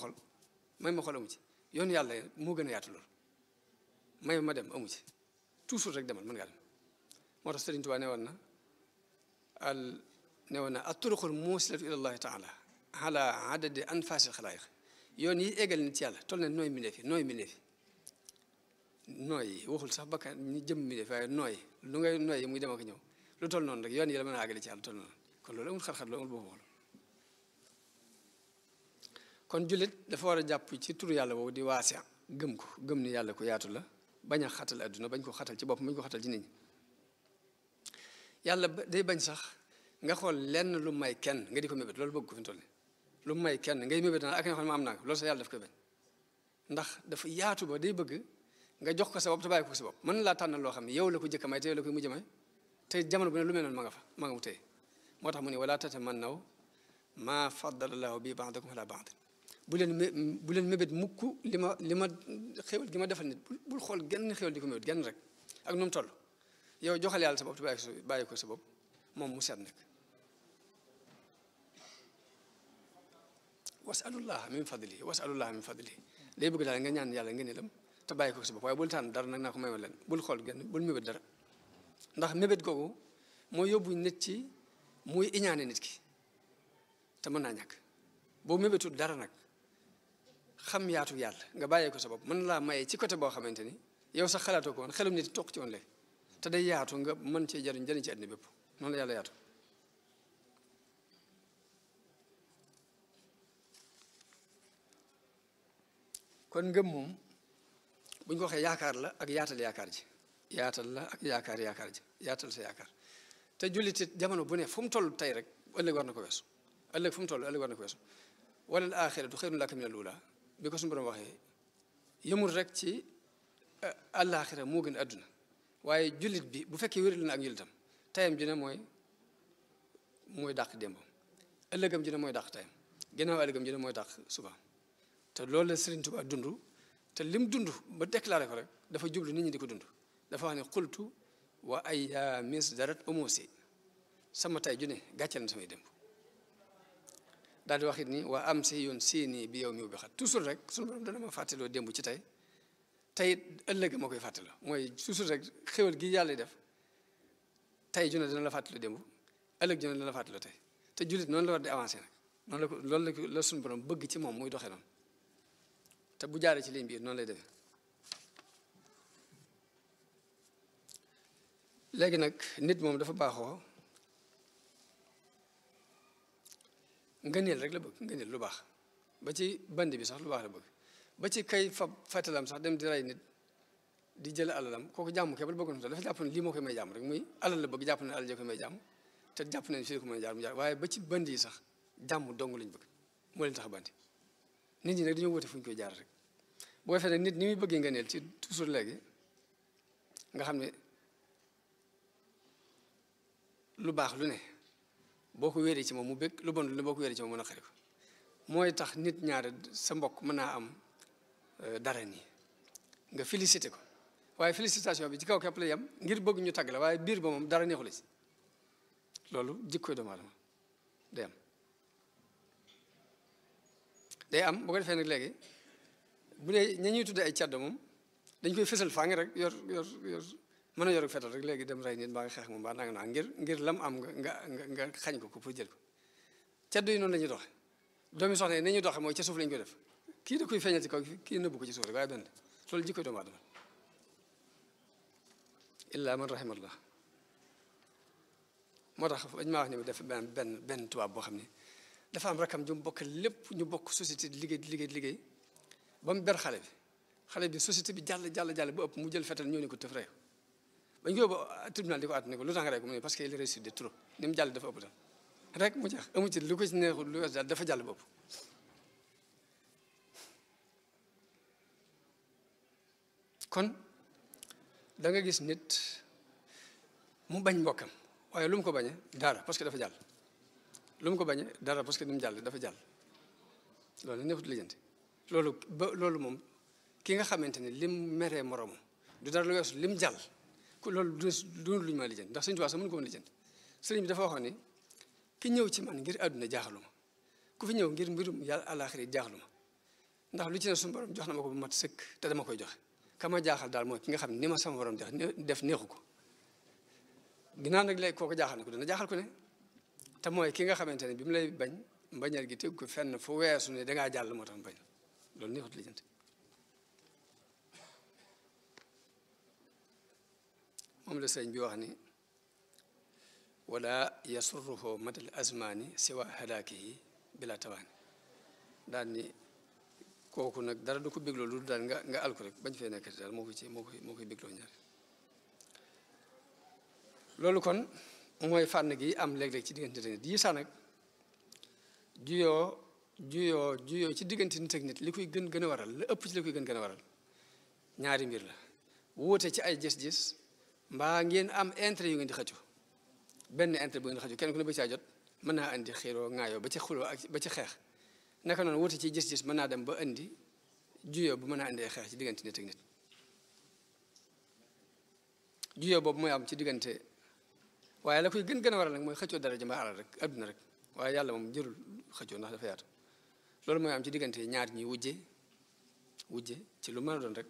xool amu ci yoon yàlla moo gën a yaatu loolu may ma dem amu ci toujours rek demal mën ngaa dem moo tax Sëriñ Tuubaa ne woon na at-turuqul muusilatu ila llahi taala ala adadi anfasil xalaayiq yoon yi eggal nit ci yàlla toll na nooy mbindeef yi waxul sax bakkan ñi jëm mbindeef waaye lu ngay nooy yi muy dem ak ñëw lu toll noonu rek yoon yi la mën a àggale ci yàlla toll noonu kon loolu amul xar-xar loolu amul boobu kon jullit dafa war a jàpp ci turu yàlla boobu di waasiya gëm ko gëm ni yàlla ko yaatu la bañ a xatal adduna bañ ko xatal ci bopp bañ ko xatal ci nit ñi yàlla day bañ sax nga xool lenn lu may kenn nga di ko mébét loolu bëgg ko fi mu toll nii lu may kenn ngay mébét naa ak nga xam ne ma am naa ko loolu sax yàlla daf koy bañ ndax dafa yaatu ba day bëgg nga jox ko sa bopp te bàyyi ko sa bopp mën laa tànnal loo xam ne yow la ko jëkk a may te yow la koy mujj may te jamono bu ne lu mel noonu ma nga mu tey moo tax mu ne wala tatamannaw maa faddala llaahu bi ba'dakum ala ba'd bu leen mébét mukk li ma xéwal gi ma defal nit bul xool genn xéwal di ko mébét genn rek ak nu mu toll yow joxal yàlla sa bopp te bàyyi ko sa bopp moom mu seet nag wasalullah min fadlihi day bëgg daal nga ñaan yàlla nga ne lam te bàyyi ko sa bopp waaye bul tànn dara nag naa ko may ma leen bul xool genn bul mébét dara ndax mébét googu moo yóbbu nit ci muy iñaane nit ki te mën naa ñàkk boo mébétul dara nag xam yaatu yàlla nga bàyyee ko sa bopp mën laa maye ci côté boo xamante ni yow sax xalaatoo ko woon xelum nit toq ci woon léegi te day yaatu nga mën cee jariñ ci àddina bépp noonu la yàlla yaatu kon ngëm moom bu ñu ko waxee yaakaar la ak yaatal yaakaar ji yaatal la ak yaakaar ji yaatal sa yaakaar te jullit it jamono bu ne fu mu toll tey rek ëllëg war na ko weesu ëllëg fu mu toll ëllëg war na ko weesu wala al axiratu xayrun laka mina al-uulaa bi ko suñu borom waxee yëmul rek ci àllaaxira moo gën àdduna waaye jullit bi bu fekkee wéral na ak njullitam tayam ji ne mooy dàq démbam ëllëgam ji ne mooy dàq tayam ginnaaw ëllëgam ji ne mooy dàq suba te loolu la Sëriñ Tuubaa dund te lim dund ba déclaré ko rek dafa jublu nit ñi di ko dund dafa wax ne xultu wa ay mis darat amosi sama tay ju ne gàcceel na samay démb daal di wax it ni waa am si yoon séenii bi yow miw bi xat toujours rek sunu borom dana ma fàttaloo démb ci tey ëllëg ma koy fàttaloo mooy toujours rek xéwal gi yàlla def tey ju ne dana la fàttaloo démb ëllëg ju ne dana la fàttaloo tey te jullit noonu la war di avancé nag noonu la ko loolu la sunu borom bëgg ci moom muy doxee noonu te bu jaaree ci ligne bi noonu lay defee léegi nag nit moom dafa baaxoo ngëneel rek la bëgg ngëneel lu baax ba ci bandi bi sax lu baax la bëgg ba ci kay fab fetalam sax dem di rey nit di jël alalam kooku jàmm kebal bëggoon dafa jàpp ne lii moo koy may jàmm rek muy alal la bëgg jàpp ne alal ja koy may jàmm te jàpp ne fii ko may jaar mu jaar waaye ba ci bandi yi sax jàmm dong lañ bëgg moo leen tax a bandi nit ñi nag dañoo wute fu ñu koy jaar rek boo defee nag nit ni muy bëggee ngëneel ci toujours léegi nga xam ne lu baax lu ne boo ko wéeree ci moom mu bëgg lu bon lu ne boo ko wéeree ci moom mën a xari ko mooy tax nit ñaare sa mbokk mën naa am dara nii nga félicité ko waaye félicitation bi ci kaw képp la yem ngir bëgg ñu tagg la waaye biir ba moom dara neexu la ci loolu jikkoy doomu aadama day am bu ko defee nag léegi bu dee ña ñuy tudde ay caddo moom dañ koy fësal faa ngi rek yor mën a yor fetal rek léegi dem rey nit mbaa nga xeex moom mbaa nanga naa ngir lam am nga xañ ko pour jël ko caddo yi noonu la ñuy doxe doomi soxna yi ni ñuy doxe mooy ca suuf lañu koy def kii da koy feeñal ci kaw kii nëbbu ko ci suuf rek waaye benn loolu jikkoy doomu aadama illa man rahimallah moo tax dañ maa wax ni def benn tubaab boo xam ne dafa am rakam ju mu bokk lépp ñu bokk société di liggéey ba mu ber xale bi société bi jàll ba ëpp mu jël fetal ñëw ne ko tëf rey bañ ko yóbbu tribunal di ko àtt ne ko lu tax nga rey ko mu ne parce que il réussit de trop ni mu jàll dafa ëpp daal rek mu jeex amu ci lu ko ci neexul lu wees daal dafa jàll ba ëpp kon da nga gis nit mu bañ mbokkam waaye lu mu ko bañee dara parce que dafa jàll lu mu ko bañee dara parce que ni mu jàll dafa jàll loolu neexut lijjanti loolu moom ki nga xamante ni lim meree moroom du dara lu weesu lim jàll ku loolu du lu ñu ma lijjanti ndax Sëñ Tuubaa sax mënu ko woon lijjanti sëriñ bi dafa waxoon ni ki ñëw ci man ngir àdduna jaaxalu ma ku fi ñëw ngir mbirum yàlla àllaaxira jaaxalu ma ndax lu ci ne suñu borom jox na ma ko bu mat sëkk te dama koy joxe kama jaaxal daal mooy ki nga xam ne ni ma sama borom def neexu ko ginnaaw nag léegi kooku jaaxal na ko dana jaaxal ko ne te mooy ki nga xamante ne bi mu lay bañ mbañal gi teg ko fenn fu weesu ne dangaa jàll moo tax mu bañ loolu neexut lijjanti moom la sëñ bi wax ni wala yasurruhu madal azmani siwa halaakihi bila tawaani daal ni kooku nag dara du ko bégloo lu daal nga alko rek bañ fee nekkati daal moo koy bégloo ñaar loolu kon mooy fànn gi am léeg-léeg ci diggante nit yi sax nag juyoo ci diggante nit ak nit li koy gën a waral la ëpp ci li koy gën a waral ñaari mbir la wuute ci ay gis-gis mbaa ngeen am intérêt yu ngeen di xëccu benn intérêt bu ngeen di xëccu kenn ku ne ba caa jot mën naa indi xiiroo ŋaayoo ba ci xuloo ak ba ci xeex naka noonu wuute ci gis-gis mën naa dem ba indi juyoo bu mën naa indi ay xeex ci diggante nit ak nit juyoo boobu mooy am ci diggante waaye la koy gën a waral nag mooy xëccoo daraja mbaa alal rek adduna rek waaye yàlla moom jërul xëccoo ndax dafa yaatu loolu mooy am ci diggante ñaar ñi wujje ci lu mën a doon rek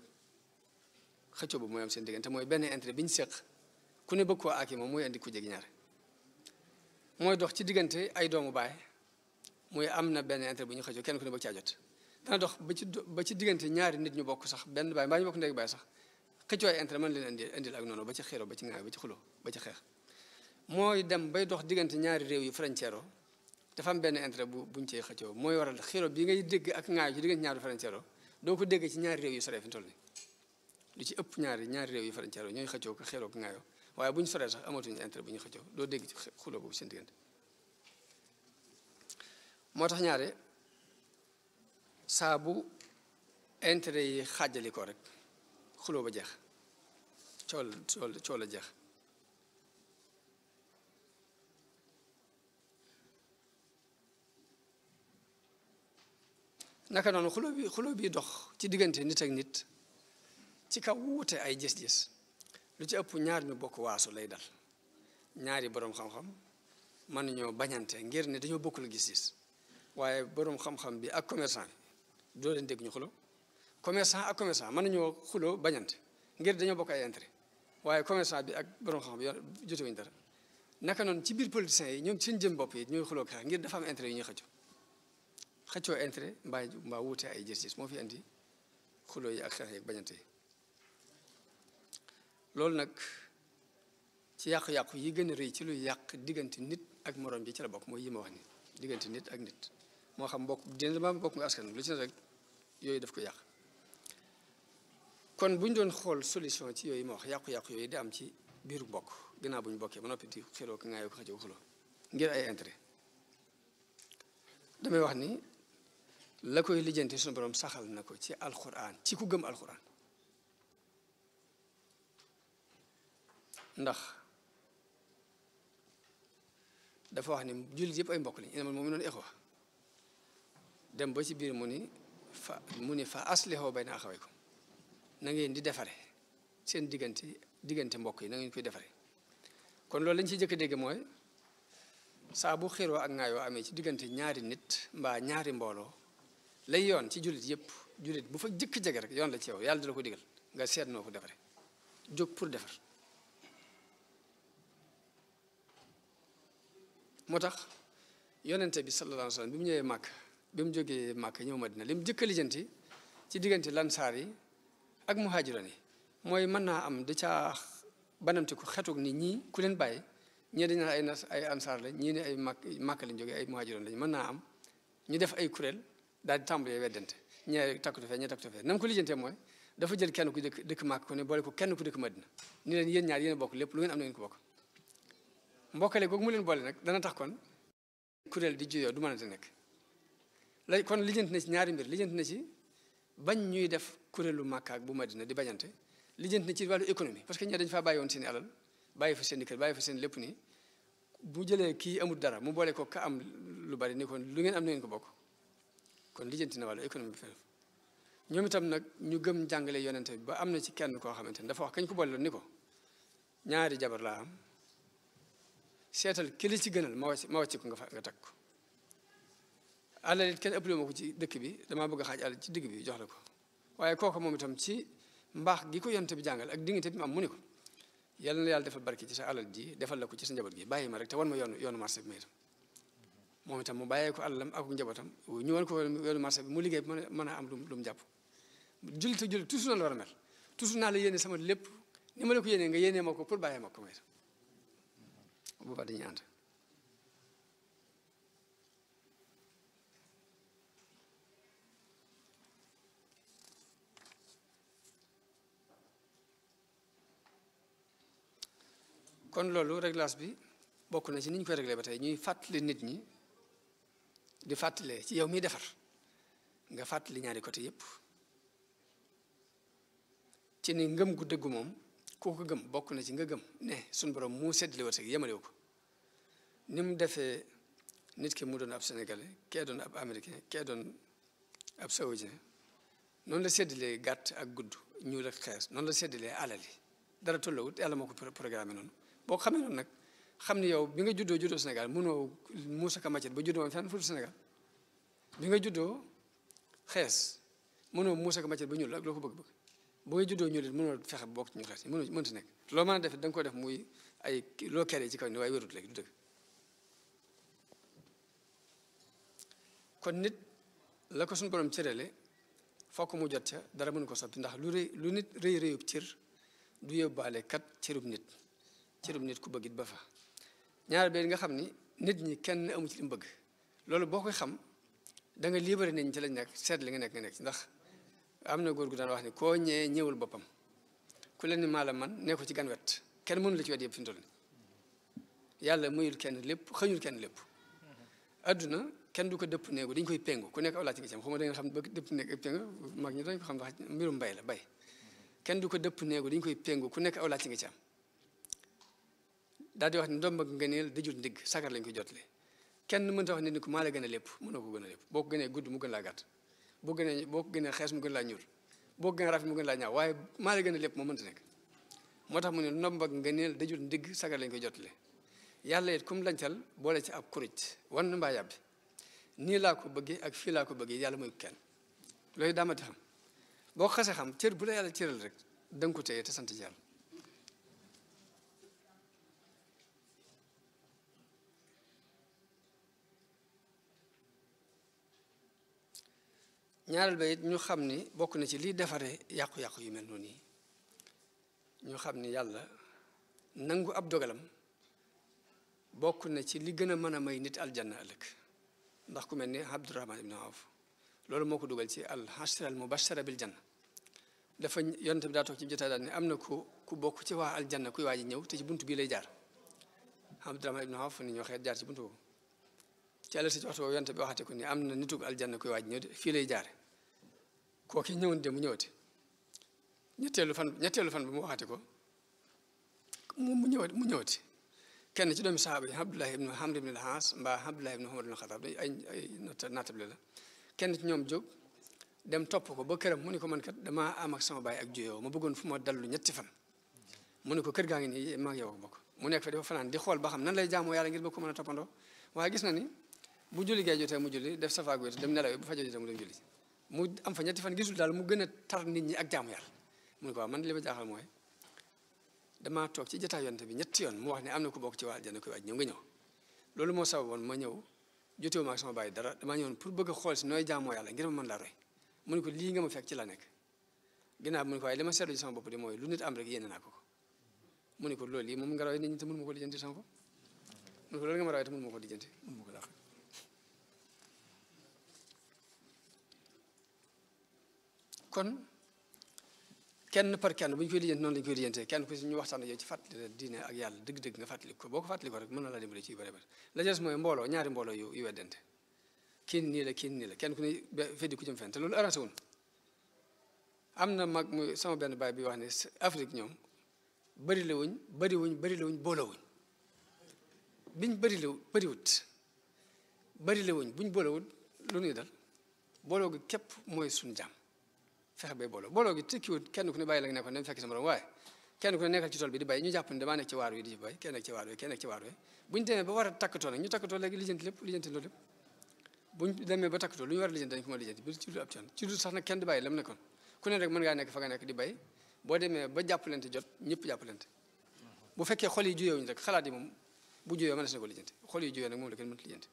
xëccoo boobu mooy am seen diggante mooy benn intérêt bi ñu seq ku ne bëgg koo aaki moom mooy indi ku jegi ñaare mooy dox ci diggante ay doomu baay muy am na benn intérêt bu ñu xëccoo kenn ku ne bëgg caa jot dana dox ba ci diggante ñaari nit ñu bokk sax benn baay mbaa ñu bokk ndey baay sax xëccoo ay intérêt mën leen indil ak noonu ba ci xeeroo ba ci ŋaay ba ci xuloo ba ci xeex mooy dem bay dox diggante ñaari réew yu frontière dafa am benn intérêt buñ cee xëccoo mooy waral xeeroo bi ngay dégg ak ŋaay ci diggante ñaari frontière doo ko dégg ci ñaari réew yu soree fi mu toll nii lu ci ëpp ñaari réew yu farañcaaroo ñooy xëccoo ko xeeloo ko ngaayoo waaye bu ñu soree sax amatuñu intérêt bu ñu xëccoo doo dégg ci xuloo boobu seen diggante moo tax ñaare saa bu intérêt yi xaajali ko rek xuloo ba jeex coow la jeex naka noonu xuloo bi dox ci diggante nit ak nit ci kaw wuute ay gis-gis lu ci ëpp ñaar ñu bokk waasu lay dal ñaari boroom xam-xam mën nañoo bañante ngir ne dañoo bokkul gis-gis waaye boroom xam-xam bi ak commerçant bi doo leen dégg ñu xuloo commerçant ak commerçant mën nañoo xuloo bañante ngir dañoo bokk ay intérêt waaye commerçant bi ak boroom xam-xam bi jotewuñu dara naka noonu ci biir politiciens yi ñoom seen jëm bopp yi ñooy xuloo xeex ngir dafa am intérêt yu ñuy xëccoo intérêt mbaa wuute ay gis-gis moo fi indi xuloo yi ak xeex yi ak bañante yi loolu nag ci yàqu-yàqu yi gën a rëy ci luy yàq diggante nit ak moroom ji ci la bokk mooy yi ma wax ni diggante nit ak nit moo xam bokk dina ma bokk nga askan lu ci ne rek yooyu daf ko yàq kon bu ñu doon xool solution ci yooyu ma wax yàqu-yàqu yooyu di am ci biiru bokk ginnaaw bu ñu bokkee ba noppi di xiroo ko ngaayoo ko xëccoo xuloo ngir ay intérêt damay wax ni la koy lijjanti suñu borom saxal na ko ci alxuraan ci ku gëm alxuraan ndax dafa wax ni jullit yëpp ay mbokk lañ innamal mu'minuuna ixwa dem ba ci biir mu ni fa aslihu bayna axawaykum na ngeen di defare seen diggante mbokk yi na ngeen koy defare kon loolu lañ ci jëkk a dégg mooy saa bu xiroo ak ngaayoo amee ci diggante ñaari nit mbaa ñaari mbooloo lay yoon ci jullit yëpp jullit bu fa jëkk jege rek yoon la ci yow yàlla dala ko digal nga seet noo ko defare jóg pour defar moo tax yonente bi sallallahu alayhi wa sallam bi mu ñëwee màkk bi mu jógee màkk ñëw madina li mu jëkk a lijjanti ci diggante lansaar yi ak muhaajiroon yi mooy mën naa am da caa banamti ko xetuk ni ñii ku leen bàyyi ñii dañu naan ay ansaar lañ ñii ne ay màkk lañ jógee ay muhaajiroon lañ mën naa am ñu def ay kuréel daal di tàmbalee weddante ñee takkutu fee ñee takkutu fee na mu ko lijjantee mooy dafa jël kenn ku dëkk màkk ko ne boole ko kenn ku dëkk madina ni leen yéen ñaar yéen a bokk lépp lu ngeen am na ngeen ko bokk mbokkale googu mu leen boole nag dana tax kon kuréel di juyoo du mënante nekk la kon lijjanti na ci ñaari mbir lijjanti na ci bañ ñuy def kuréelu Makka ak bu Madina di bañante lijjanti na ci wàllu économie parce que ñee dañu faa bàyyi woon seen i alal bàyyi fa seen i kër bàyyi fa seen lépp nii bu jëlee kii amul dara mu boole ko ka am lu bari ni kon lu ngeen am na ngeen ko bokk kon lijjanti na wàllu économie bi feneen ñoom itam nag ñu gëm jàngale yonente bi ba am na ci kenn koo xamante ni dafa wax kañ ko boole ni ko ñaari jabar laa am seetal ki li ci gënal ma wàcc ko nga takk ko alal it kenn ëppale ma ko ci dëkk bi damaa bëgg a xaaj alal ci digg bi jox la ko waaye kooku moom itam ci mbaax gi ko yonte bi jàngal ak dignité bi mu am mu ni ko yàlla na yàlla defal barki ci sa alal ji defal la ko ci sa njaboot gi bàyyi ma rek te wan ma yoonu marché bi ma itam moom itam mu bàyyee ko alalam ak njabootam ñu wan ko yoonu marché bi mu liggéey mën a am lu mu jàpp jullit toujours na la war a mel toujours naa la yéene sama lépp ni ma la ko yéenee nga yéenee ma ko pour bàyyee ma ko ma itam boobaa dañuy ànd kon loolu réglage bi bokk na ci ni ñu koy réglé ba tey ñuy fàttali nit ñi di fàttalee ci yow miy defar nga fàttali ñaari côté yépp ci ni ngëm gu dëggu moom koo ko gëm bokk na ci nga gëm ne suñu borom mu seddali wërsëg yemalewu ko ni mu defee nit ki mu doon ab sénégalais kee doon ab américain kee doon ab saoudien noonu la seddalee gàtt ak gudd ñuul ak xees noonu la seddalee alal yi dara tollawut yàlla moo ko programme noonu boo ko xamee noonu nag xam ni yow bi nga juddoo Sénégal mënoo muusa ka macet ba juddoo woon fenn fu Sénégal bi nga juddoo xees mënoo muusa ka macet ba ñuul ak loo ko bëgg-bëgg bu nga juddoo ñuul it mënoo fexe ba bokk ci ñu xees yi mënta nekk loo mën a def da nga ko def muy ay loo kere ci kaw ni waaye wérut léegi du dëgg kon nit la ko suñu borom cërale fokk mu jot ca dara mënu ko soppi ndax lu nit rëy rëyub cër du yóbbaale kat cërub nit ku bëgg it ba fa ñaar bee nga xam ni nit ñi kenn amu ci li mu bëgg loolu boo koy xam da nga libéré nit ñi ci lañ nekk seet li nga nekk ci ndax am na góor gu daan wax ne koo ñee ñëwul boppam ku leen ni maa la man ne ko ci gan wet kenn mënu la ci wet yëpp fi mu toll yàlla muyul kenn lépp xëñul kenn lépp adduna kenn du ko dëpp néegu dañ koy péngu ku nekk aw laaj nga ci am xaw ma da nga xam ba dëpp néeg ak péngu mag ñi dañ ko xam wax mbirum mbay la bay kenn du ko dëpp néegu dañ koy péngu ku nekk aw laaj nga ci am daal di wax ne ndomb ak ngëneel dajul ndigg sagar lañ koy jotale kenn mënta wax nit ni ko maa la gën a lépp mënoo ko gën a lépp boo ko gënee gudd mu gën laa gàtt boo ko gënee xees mu gën laa ñuul boo ko gënee rafet mu gën laa ñaaw waaye maa la gën a lépp moo mënta nekk moo tax mu ne ndomb ak ngëneel dajul ndigg sagar lañ koy jotale yàlla it kum lancal boole ci ab kuruj wan mbaa yàbbi nii laa ko bëggee ak fii laa ko bëggee yàlla mooy kenn loolu daamati xam boo ko xasee xam cër bu la yàlla cëral rek da nga ko téye te sant ci yàlla ñaareel ba it ñu xam ni bokk na ci liy defaree yàqu-yàqu yu mel noonu yi ñu xam ni yàlla nangu ab dogalam bokk na ci li gën a mën a may nit aljanna ëllëg ndax ku mel ni Abdurahman ibn Awf loolu moo ko dugal ci al-ashra al-mubashara bil janna dafa yonent bi daa toog ci jotaay daal ne am na ku bokk ci waa aljanna kuy waaji ñëw te ci buntu bii lay jaar Abdurahman ibn Awf ni ñoo xeet jaar ci buntu boobu ci àll si waxtu boobu yonent bi waxate ko ni am na nitug aljanna kuy waaji ñëw de fii lay jaare kooki ñëwoon de mu ñëwati ñetteelu fan bi mu waxate ko mu ñëwati kenn ci doomi sahaaba yi Abdullah ibn Amr ibn al-As mbaa Abdullah ibn Umar ibn al-Khattab ay naatable la kenn ci ñoom jóg dem topp ko ba këram mu ni ko man kat damaa am ak sama baay ak juyoo ma bëggoon fu ma dallu ñetti fan mu ni ko kër gaa ngi nii maa ngi yow bokk mu nekk fa dafa fanaan di xool ba xam nan lay jaamoo yàlla ngir ba ko mën a toppandoo waaye gis na ni bu julli gee jotee mu julli def safaak wéet dem nelaw bu fa jotee mu dem julli mu am fa ñetti fan gisul daal mu gën a tar nit ñi ak jaamu yàlla mu ni ko waaw man li ma jaaxal mooy damaa toog ci jotaay yonent bi ñetti yoon mu wax ne am na ku bokk ci waa aljanna koy waaj ñëw nga ñëw loolu moo sababoon ma ñëw jotewu ma ak sama baay dara damaa ñëwoon pour bëgg a xool si nooy jaamoo yàlla ngir ma mën laa roy mu ne ko lii nga ma fekk ci la nekk ginnaaw mu ne ko waaye li ma seetlu ci sama bopp de mooy lu nit am rek yéene naa ko mu ne ko loolu lii moom nga roy nit ñi te mënu ma ko lijjanti sama bopp mu ne ko loolu nga ma roy te mënu ma ko lijjanti mënu ma ko dàq kon kenn par kenn bu ñu koy lijjanti noonu la ñu koy lijjantee kenn ku si ñu waxtaan ak yow ci fàttali diine ak yàlla dëgg-dëgg nga fàttali ko boo ko fàttali ko rek mën na laa dimbali ci yu bëri bëri la des mooy mbooloo ñaari mbooloo yu weddante kii nii la kenn ku ne feddi ku jëm fenn te loolu arrangé wun am na mag muy sama benn baay bi wax ne Afrique ñoom bëri la wuñ booloo wuñ biñ bëriwut buñ boolowut lu ñuy dal booloo gi képp mooy suñu jàmm fexe bay booloo gi tekkiwut kenn ku ne bàyyi la nga nekkoon dem fekk sa morom waaye kenn ku ne nekkal ci tool bi di bay ñu jàpp ne damaa nekk ci waar wi di ci bay kenn nekk ci waar wi buñ demee ba war a takkatoo nag ñu takkatoo léegi lijjanti loolu lépp buñ demee ba takkatoo lu ñu war a lijjanti dañ ko mën a lijjanti bi ci lu ab coon ci lu sax nag kenn di bàyyi la mu nekkoon ku ne rek mën ngaa nekk fa nga nekk di bay boo demee ba jàppalante jot ñëpp jàppalante bu fekkee xol yi juyewuñu rek xalaat yi moom bu juyoo mën na ko lijjanti xol yi juyoo nag moom la kenn mënut lijjanti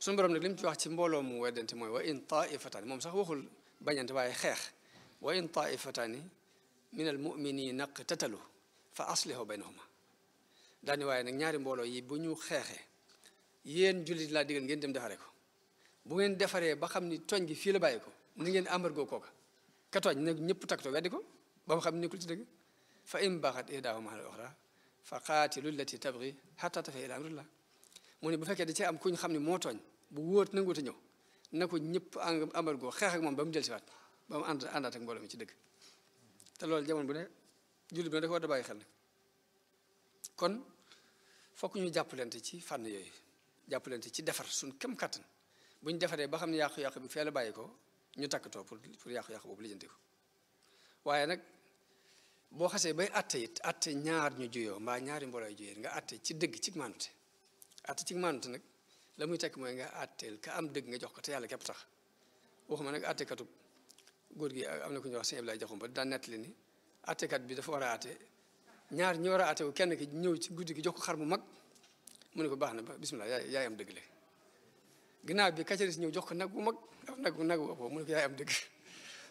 suñu borom nag li mu ci wax ci mbooloo mu weddante mooy wa in taifataani moom sax waxul bañante waaye xeex wa in taifataani min al muminina iqtatalu fa aslihu baynahuma daani waaye nag ñaari mbooloo yi bu ñu xeexee yéen jullit laa digal ngeen dem defaree ko bu ngeen defaree ba xam ni tooñ gi fii la bàyyi ko ni ngeen embargo kooka ka tooñ nag ñëpp takkatoo weddi ko ba mu xam ne nekkul ci dëgg fa in baxat ihdaahuma ala al-uxra fa qaatilu llati tabgi xatta tafiya ila amrillah mu ne bu fekkee da cee am ku ñu xam ne moo tooñ bu wóot nanguute ñëw na ko ñëpp embargo xeex ak moom ba mu jël si waat ba mu àndaat ak mbooloo mi ci dëgg te loolu jamono bu ne jullit bi ne dafa war a bàyyi xel nag kon fokk ñu jàppalante ci fànn yooyu jàppalante ci defar suñ kem kattan bu ñu defaree ba xam ne yàqu-yàqu bi fee la bàyyi ko ñu takkatoo pour yàqu-yàqu boobu lijjanti ko waaye nag boo xasee bay atte it atte ñaar ñu juyoo mbaa ñaari mbooloo yu juyoo nga atte ci dëgg ci maanute atte ci maanute nag la muy tekk mooy nga atteel ka am dëgg nga jox ko te yàlla képp tax waxuma nag attekatu góor gi am na ku ñuy wax sëñ Ablaye Jaxum ba daan nettali ni attekat bi dafa war a atte ñaar ñi war a atte wu kenn ki ñëw ci guddi gi jox ko xar mu mag mu ne ko baax na ba bismillah yaay am dëgg le ginnaaw bi kacaris ñëw jox ko nag bu mag nag bu mu ne ko yaay am dëgg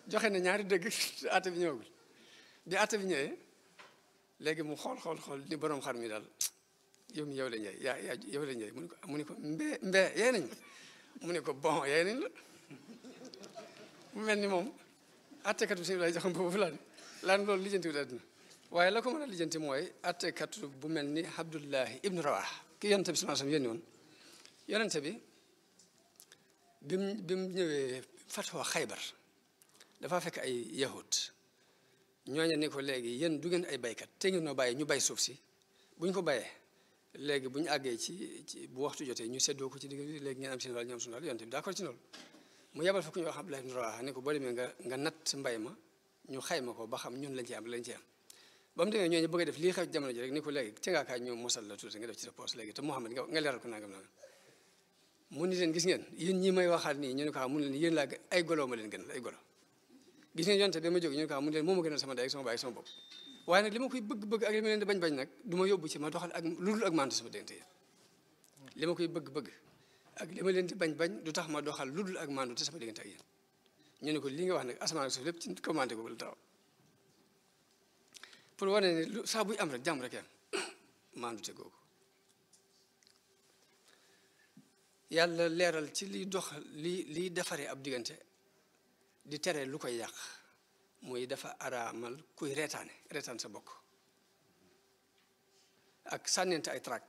joxe na ñaari dëgg atte bi ñëwagul bi atte bi ñëwee léegi mu xool ni borom xar mi daal yow la ñëw yow la ñëw mu ne ko mbee yee nañ mu ne ko bon yee nañ la mu mel ni moom attekatu sëñ Abdoulaye Jaxam boobu la laan loolu lijjanti wut àdduna waaye la ko mën a lijjanti mooy attekatu bu mel ni Abdullahi ibnu Rawah ki yonente bi sallallahu alayhi wasallam yónni woon yonente bi bi mu ñëwee fatwa Xaybar dafa fekk ay yahud ñooñu ni ko léegi yéen du ngeen ay baykat te ngeen noo bàyyi ñu bay suuf si bu ñu ko bayee léegi bu ñu àggee ci bu waxtu jotee ñu seddoo ko ci digg léegi ngeen am seen wàll ñu am suñu wàll yonente bi d'accord ci loolu mu yebal fa ku ñu wax Abdullah ibn Rawaha ne ko boo demee nga natt mbay ma ñu xayma ko ba xam ñun lañ ci am ba mu demee ñooñu bëgg a def lii xew ci jamono ji rek ni ko léegi ci ngaa kaay ñu mosal la tuuti nga def ci sa poos léegi te Muhammad nga leeral ko nangam nangam mu ni leen gis ngeen yéen ñi may waxaat nii ñu ne ko xam mu ne leen yéen laa ay golo ma leen gënal ay golo gis ngeen yonte bi ma jóg ñu ne ko xam mu ne leen moo ma gënal sama day ak sama baay ak sama bopp waaye nag li ma koy bëgg-bëgg ak li ma leen di bañ-bañ nag du ma yóbbu ci ma doxal ak lu dul ak maandu sama diggante yéen li ma koy bëgg-bëgg ak li ma leen di bañ-bañ du tax ma doxal lu dul ak maandu te sama diggante ak yéen ñu ne ko li nga wax nag asamaan ak suuf lépp ci commandé ko la taw pour wane ne lu saa buy am rek jàmm rek am maandu te googu yàlla leeral ci liy dox liy defaree ab diggante di tere lu koy yàq muy dafa araamal kuy reetaan sa bokk ak sànnente ay trac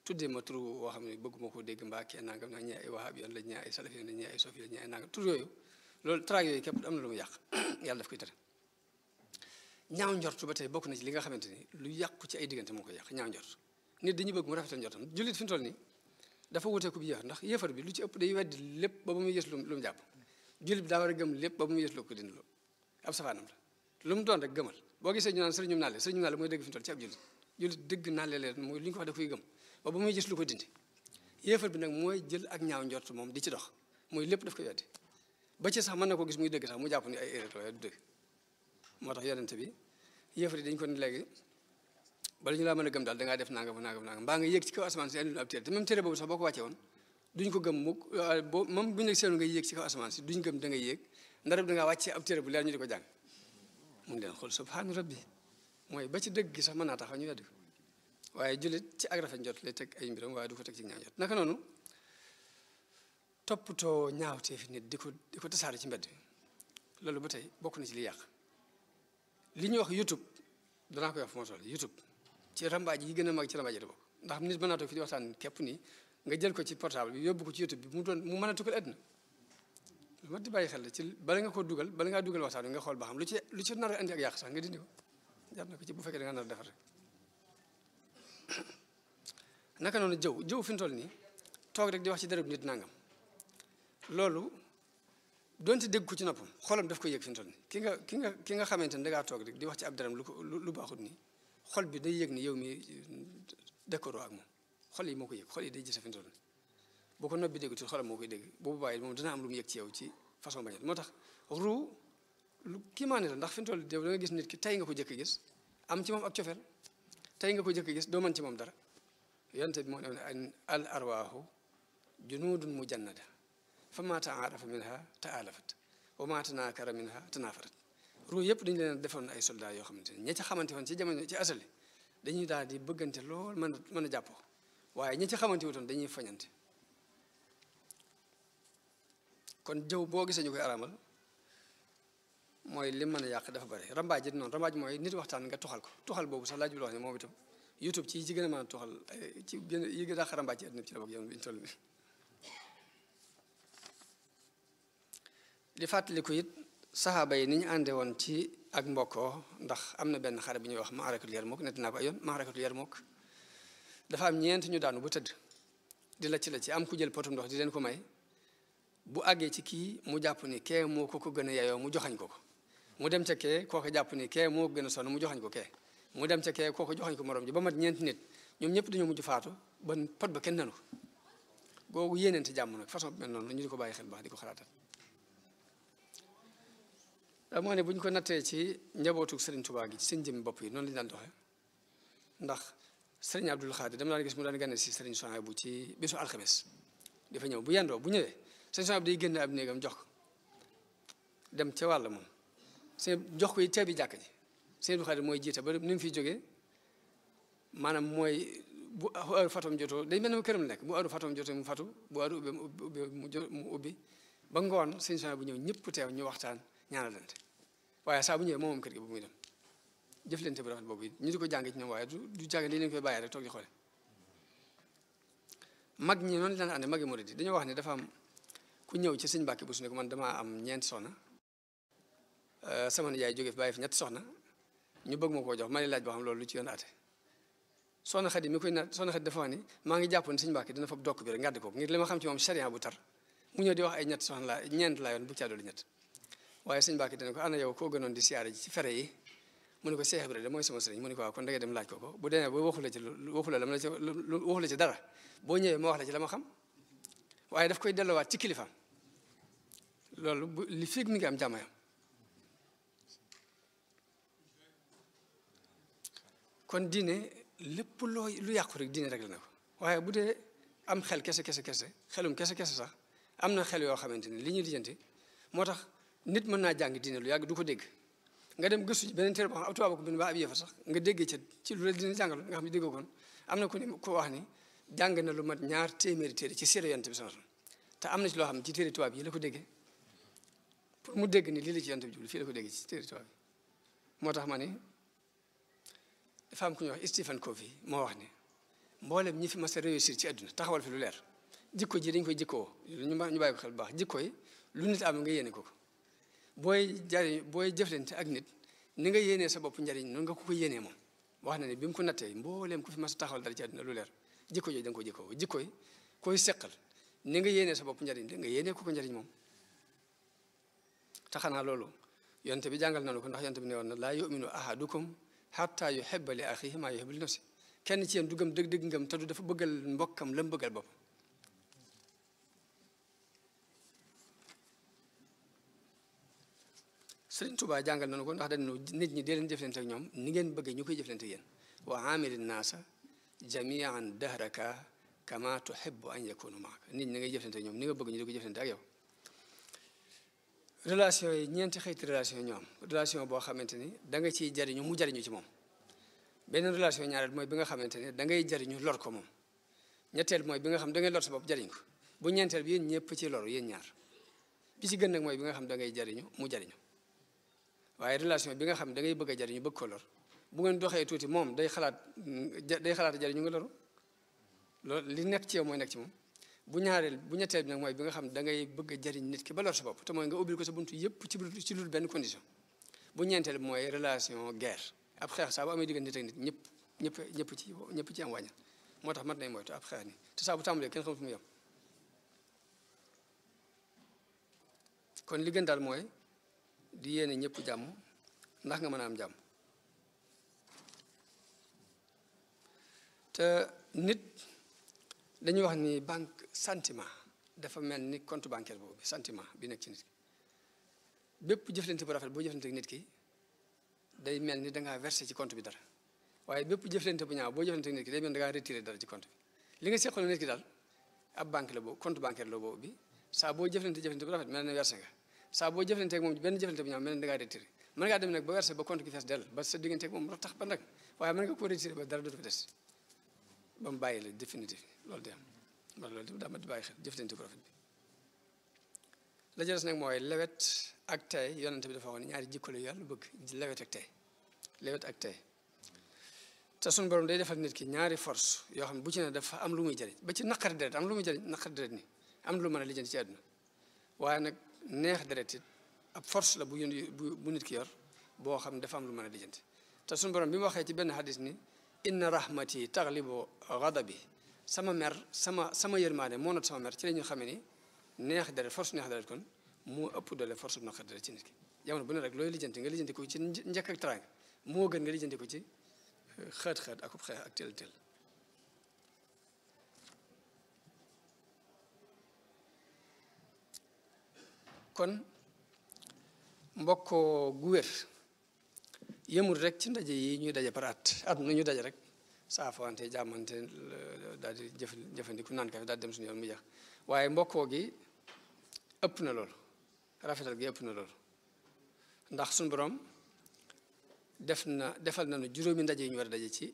tuddee ma tur woo xam ne bëgguma ko dégg mbaa kee nangam nag ñii ay wahab yoon la ñii ay salaf yoon la ñii ay sofi la ñii ay nangam tur yooyu loolu trac yooyu képp am na lu mu yàq yàlla daf koy tere ñaaw njortu ba tey bokk na ci li nga xamante ni lu yàqu ci ay diggante moo koy yàq ñaaw njort nit dañuy bëgg mu rafetal njortam jullit fi mu toll nii dafa wuteeku bi yéefar ndax yéefar bi lu ci ëpp day weddi lépp ba muy yës lu mu jàpp jullit bi daa war a gëm lépp ba muy yës lu ko dindi ab safaanam la lu mu doon rek gëmal boo gisee ñu naan sëriñum naale mooy dëgg fi mu toll ci ab jullit dëgg naale leen mooy li ñu ko wax da koy gëm ba muy gis lu ko dindi yéefar bi nag mooy jël ak ñaaw njort moom di ci dox mooy lépp daf koy weddi ba ci sax mën na ko gis muy dëgg sax mu jàpp ni ay erreur waaye du dëgg moo tax yonente bi yéefar yi dañ ko ni léegi bala ñu laa mën a gëm daal dangaa def nangam mbaa nga yéeg ci kaw asamaan si indi ab téere te même téere boobu sax boo ko wàcce woon duñ ko gëm mukk boo moom buñu la seenu nga yéeg ci kaw asamaan si duñ gëm da nga yéeg ndarab dangaa wàccee ab téere bu leer ñu di ko jàng mun leen xool subhaanu rabbi mooy ba ci dëgg gi sax mën naa taxaw ñu weddi ko waaye jullit ci ak rafet njot lay teg ay mbiram waaye du ko teg ci ñaaw njot naka noonu toppatoo ñaawteefi nit di ko tasaare ci mbedd mi loolu ba tey bokk na ci li yàq li ñuy wax YouTube danaa koy wax fu ma toll YouTube ci rambaaj yi gën a mag ci rambaaj yi bokk ndax nit mën naa toog fi di waxtaan képp nii nga jël ko ci portable bi yóbbu ko ci YouTube bi mu mën a tukkal àddina lu ma di bàyyi xel ci bala nga ngaa dugal waxtaan bi nga xool ba xam lu ci nar a indi ak yàq sax nga dindi ko jar na ko ci bu fekkee da nga nar a defar rek naka noonu jëw fi mu toll nii toog rek di wax ci dara nit nangam loolu doonte dégg ko ci noppam xolam daf ko yëg fi mu toll nii ki nga xamante ne dangaa toog rek di wax ci ab daram lu baaxut nii xol bi day yëg ni yow mi décoroo ak moom xol yi moo ko yëg xol yi day gis fi mu toll nii boo ko noppi dégg tuuti xolam moo koy dégg boobu bàyyi moom dana am lu mu yëg ci yow ci façon bañal moo tax ruu lu kii maa ne la ndax fi mu toll da nga gis nit ki tey nga ko jëkk gis am ci moom ak cofeel tey nga ko jëkk gis doo mën ci moom dara yonte bi moo ne al arwaahu junudun mujannada fa ma taarafa minha taalafat wa ma tanaakara minha tanaafarat ruu yëpp dañu leen defoon ay soldats yoo xamante ne ña ca xamante woon ci jamono ci asali dañuy daal di bëggante lool mën a jàppoo waaye ña ca xamante wutoon dañuy fañante kon jëw boo gisee ñu koy araamal mooy li mën a yàq dafa bari rambaaj it noonu rambaaj mooy nit waxtaan nga tuxal boobu sax laaj bi la wax ne moom itam YouTube ci gën a mën a tuxal ci gën yi gën a dàq rambaaj ci àddina ci la bokk yow bi ñu toll nii di fàttaliku it saxaaba yi ni ñu ànde woon ci ak mbokkoo ndax am na benn xare bi ñuy wax maarakatul Yarmouk nett naa ko ay yoon maarakatul Yarmouk dafa am ñeent ñu daanu bu tëdd di la ci am ku jël potum ndox di leen ko may bu àggee ci kii mu jàpp ni kee moo ko gën a yeyoo mu joxañ ko mu dem ca kee kooku jàpp ni kee moo ko gën a sonn mu joxañ ko kee mu dem ca kee kooku joxañ ko morom ji ba mat ñeenti nit ñoom ñëpp dañoo mujj faatu ba pot ba kenn nanu googu yéeneente jàmm nag façon bi mel noonu ñu di ko bàyyi xel baax di ko xalaatal da moo ne bu ñu ko nattee ci njabootu Serigne Touba gi ci seen jëmmi bopp yi noonu lañu daan doxee ndax Serigne Abdoul Khadir dama daan gis mu daan gane si Serigne Souhaïbou bu ci bésu alxames dafa ñëw bu yendoo bu ñëwee Serigne Souhaïbou day génn ab néegam jox ko dem ca wàll moom seen jox ko ceebi jàkk ji Serigne Abdoul Khadir mooy jiite ba ni mu fiy jógee maanaam mooy bu heure fatom jotoo day mel ne këram nekk bu heure fatom jotee mu fatu bu heure ubbi mu ubbi ba ngoon sëñ Sonia bu ñëw ñëpp teew ñu waxtaan ñaanalante waaye saa bu ñëwee moom kër gi bu muy dem jëflante bu rafet boobu it ñu di ko jàng ci ñoom waaye du jàng dañ leen koy bàyyi rek toog di xoole mag ñi noonu leen ànde magi murid yi dañoo wax ne dafa am ku ñëw ci sëñ Mbàkke bu su ne ko man damaa am ñeenti soxna sama nijaay jóge fi bàyyi fi ñetti soxna ñu bëgg ma koo jox ma ne laaj boo xam loolu lu ci yoon ate soxna Xadi mi koy na soxna Xadi dafa wax ni maa ngi jàppoon sëñ Mbàkke dina fab dokk bi rek ngàdd ko ngir li ma xam ci moom charia bu tar mu ñëw di wax ay ñett soxna laa ñeent laa yoon bu caa doolu ñett waaye sëñ Mbàkke dina ko ana yow koo gënoon di siyaare ji ci fere yi mu ne ko Seex Ibra de mooy sama sëriñ mu ne ko waaw kon da ngay dem laaj ko bu demee ba waxu la ci waxu la ci dara boo ñëwee ma wax la ci la ma xam waaye daf koy delloowaat ci kilifaam loolu bu li fiig mi ngi am jàmmayam kon diine lépp lu yàqu rek diine rek la na ko waaye bu dee am xel kese xelum kese sax am na xel yoo xamante ni li ñuy lijjanti moo tax nit mën naa jàng diine lu yàgg du ko dégg nga dem gëstu beneen téere boo xam ab tubaab ko bind ba ab yéefa sax nga déggee ci lu la dina jàngal nga xam ne déggoo kon am na ku wax ni jàng na lu mat 2 téeméeri téere ci siira Yonent bi sallallahu alayhi wasallam te am na ci loo xam ne ci téere tubaab yi la ko déggee pour mu dégg ni lii la ci Yonent bi jublu fii la ko déggee ci téere tubaab yi moo tax ma ni dafa am ku ñuy wax Stephen Covey moo wax ni mboolem ñi fi mas a réussir ci àdduna taxawal fi lu leer jikko ji dañ koy jikkoo ñu bàyyi ko xel bu baax jikko yi lu nit am nga yéene ko booy jëflante ak nit ni nga yéenee sa bopp njariñ noonu nga ko yéenee moom wax na ne bi mu ko nattee mbooleem ku fi mas a taxawal dara ci àdduna lu leer jikko jooju da nga ko jikkoo jikko yi koy seqal ni nga yéenee sa bopp njariñ de nga yéenee ko njariñ moom te xanaa loolu yonte bi jàngal nañu ko ndax yonte bi ne woon na laa yuminu ahadukum hatta yuhibba li axihi maa yuhibbu li nafsi kenn ci yéen du gëm dëgg ngëm te du dafa bëggal mbokkam la mu bëggal bopp Sëriñ Tuubaa jàngal nañu ko ndax dañu nit ñi dee leen jëflante ak ñoom ni ngeen bëggee ñu koy jëflante ak yéen wa aamili naasa jamian dahraka kama tuhibbu an yakunu maaka nit ñi ngay jëflante ak ñoom ni nga bëgg ñu di ko jëflante ak yow relation yi ñeenti xeeti relation ñoo am relation boo xamante ni da nga ciy jariñu mu jariñu ci moom beneen relation ñaareel mooy bi nga xamante ne da ngay jariñu lor ko moom ñetteel mooy bi nga xam da ngay lor sa bopp jariñ ko bu ñeenteel bi yéen ñëpp ci loru yéen ñaar bi ci gën nag mooy bi nga xam da ngay jariñu mu jariñu waaye relation bi nga xam da ngay bëgg a jariñu bëgg ko lor bu ngeen doxee tuuti moom day xalaat jariñu nga loru loolu li nekk ci yow mooy nekk ci moom bu ñetteel bi nag mooy bi nga xam da ngay bëgg a jariñ nit ki ba lor sa bopp te mooy nga ubbil ko sa buntu yëpp ci lu benn condition bu ñeenteel bi mooy relation guerre ab xeex saa bu amee diggante nit ak nit ñëpp ci am wàññal moo tax mat nay moytu ab xeex ni te saa bu tàmbalee kenn xamul fu mu yem kon li gën daal mooy di yéene ñëpp jàmm ndax nga mën a am jàmm te nit dañuy wax ni banque sentiment dafa mel ni compte bancaire boobu sentiment bi nekk ci nit ki bépp jëflante bu rafet boo jëflante ak nit ki day mel ni dangaa versé ci compte bi dara waaye bépp jëflante bu ñaaw boo jëflante ak nit ki day mel ni dangaa retiré dara ci compte bi li nga seqal nit ki daal ab banque la boobu compte bancaire la boobu bi saa boo jëflante bu rafet mel na versé nga saa boo jëflante ak moom benn jëflante bu ñaaw mel na dangaa retiré mën ngaa dem nag ba versé ba compte gi fees dell ba sa diggante ak moom tax ba nag waaye mën nga koo retiré ba dara dootu fa des ba mu bàyyi la définitif loolu day am wala loolu daa ma di bàyyi xel jëflante bu rafet bi la jëles nag mooy lewet ak tey yonente bi dafa waxoon ñaari jikko la yàlla bëgg lewet ak tey te suñu borom day defal nit ki ñaari force yoo xam ne bu ci ne dafa am lu muy jëriñ ba ci naqari deret am lu muy jëriñ naqari deret ni am lu mën a lijjanti ci àdduna waaye nag neex deret it ab force la bu nit ki yor boo xam ne dafa am lu mën a lijjanti te suñu borom bi mu waxee ci benn hadis ni inna rahmati taglibu ghadabi sama mer sama yërmaande moo not sama mer ci la ñu xamee ni neex deret force neex deret kon moo ëpp doole force bu naqari deret ci nit ki jamono bu ne rek looy lijjanti nga lijjanti ko ci njëkk ak teraanga moo gën nga lijjanti ko ci xeet akub xeex ak tel kon mbokkoo gu wér yemul rek ci ndaje yi ñuy daje par at nu ñu daje rek saafawante jàmmante daal di jëfandiku naan kafe daal di dem suñu yoon mu jeex waaye mbokkoo gi ëpp na loolu rafetal gi ëpp na loolu ndax suñu borom defal nañu juróomi ndaje yi ñu war a daje ci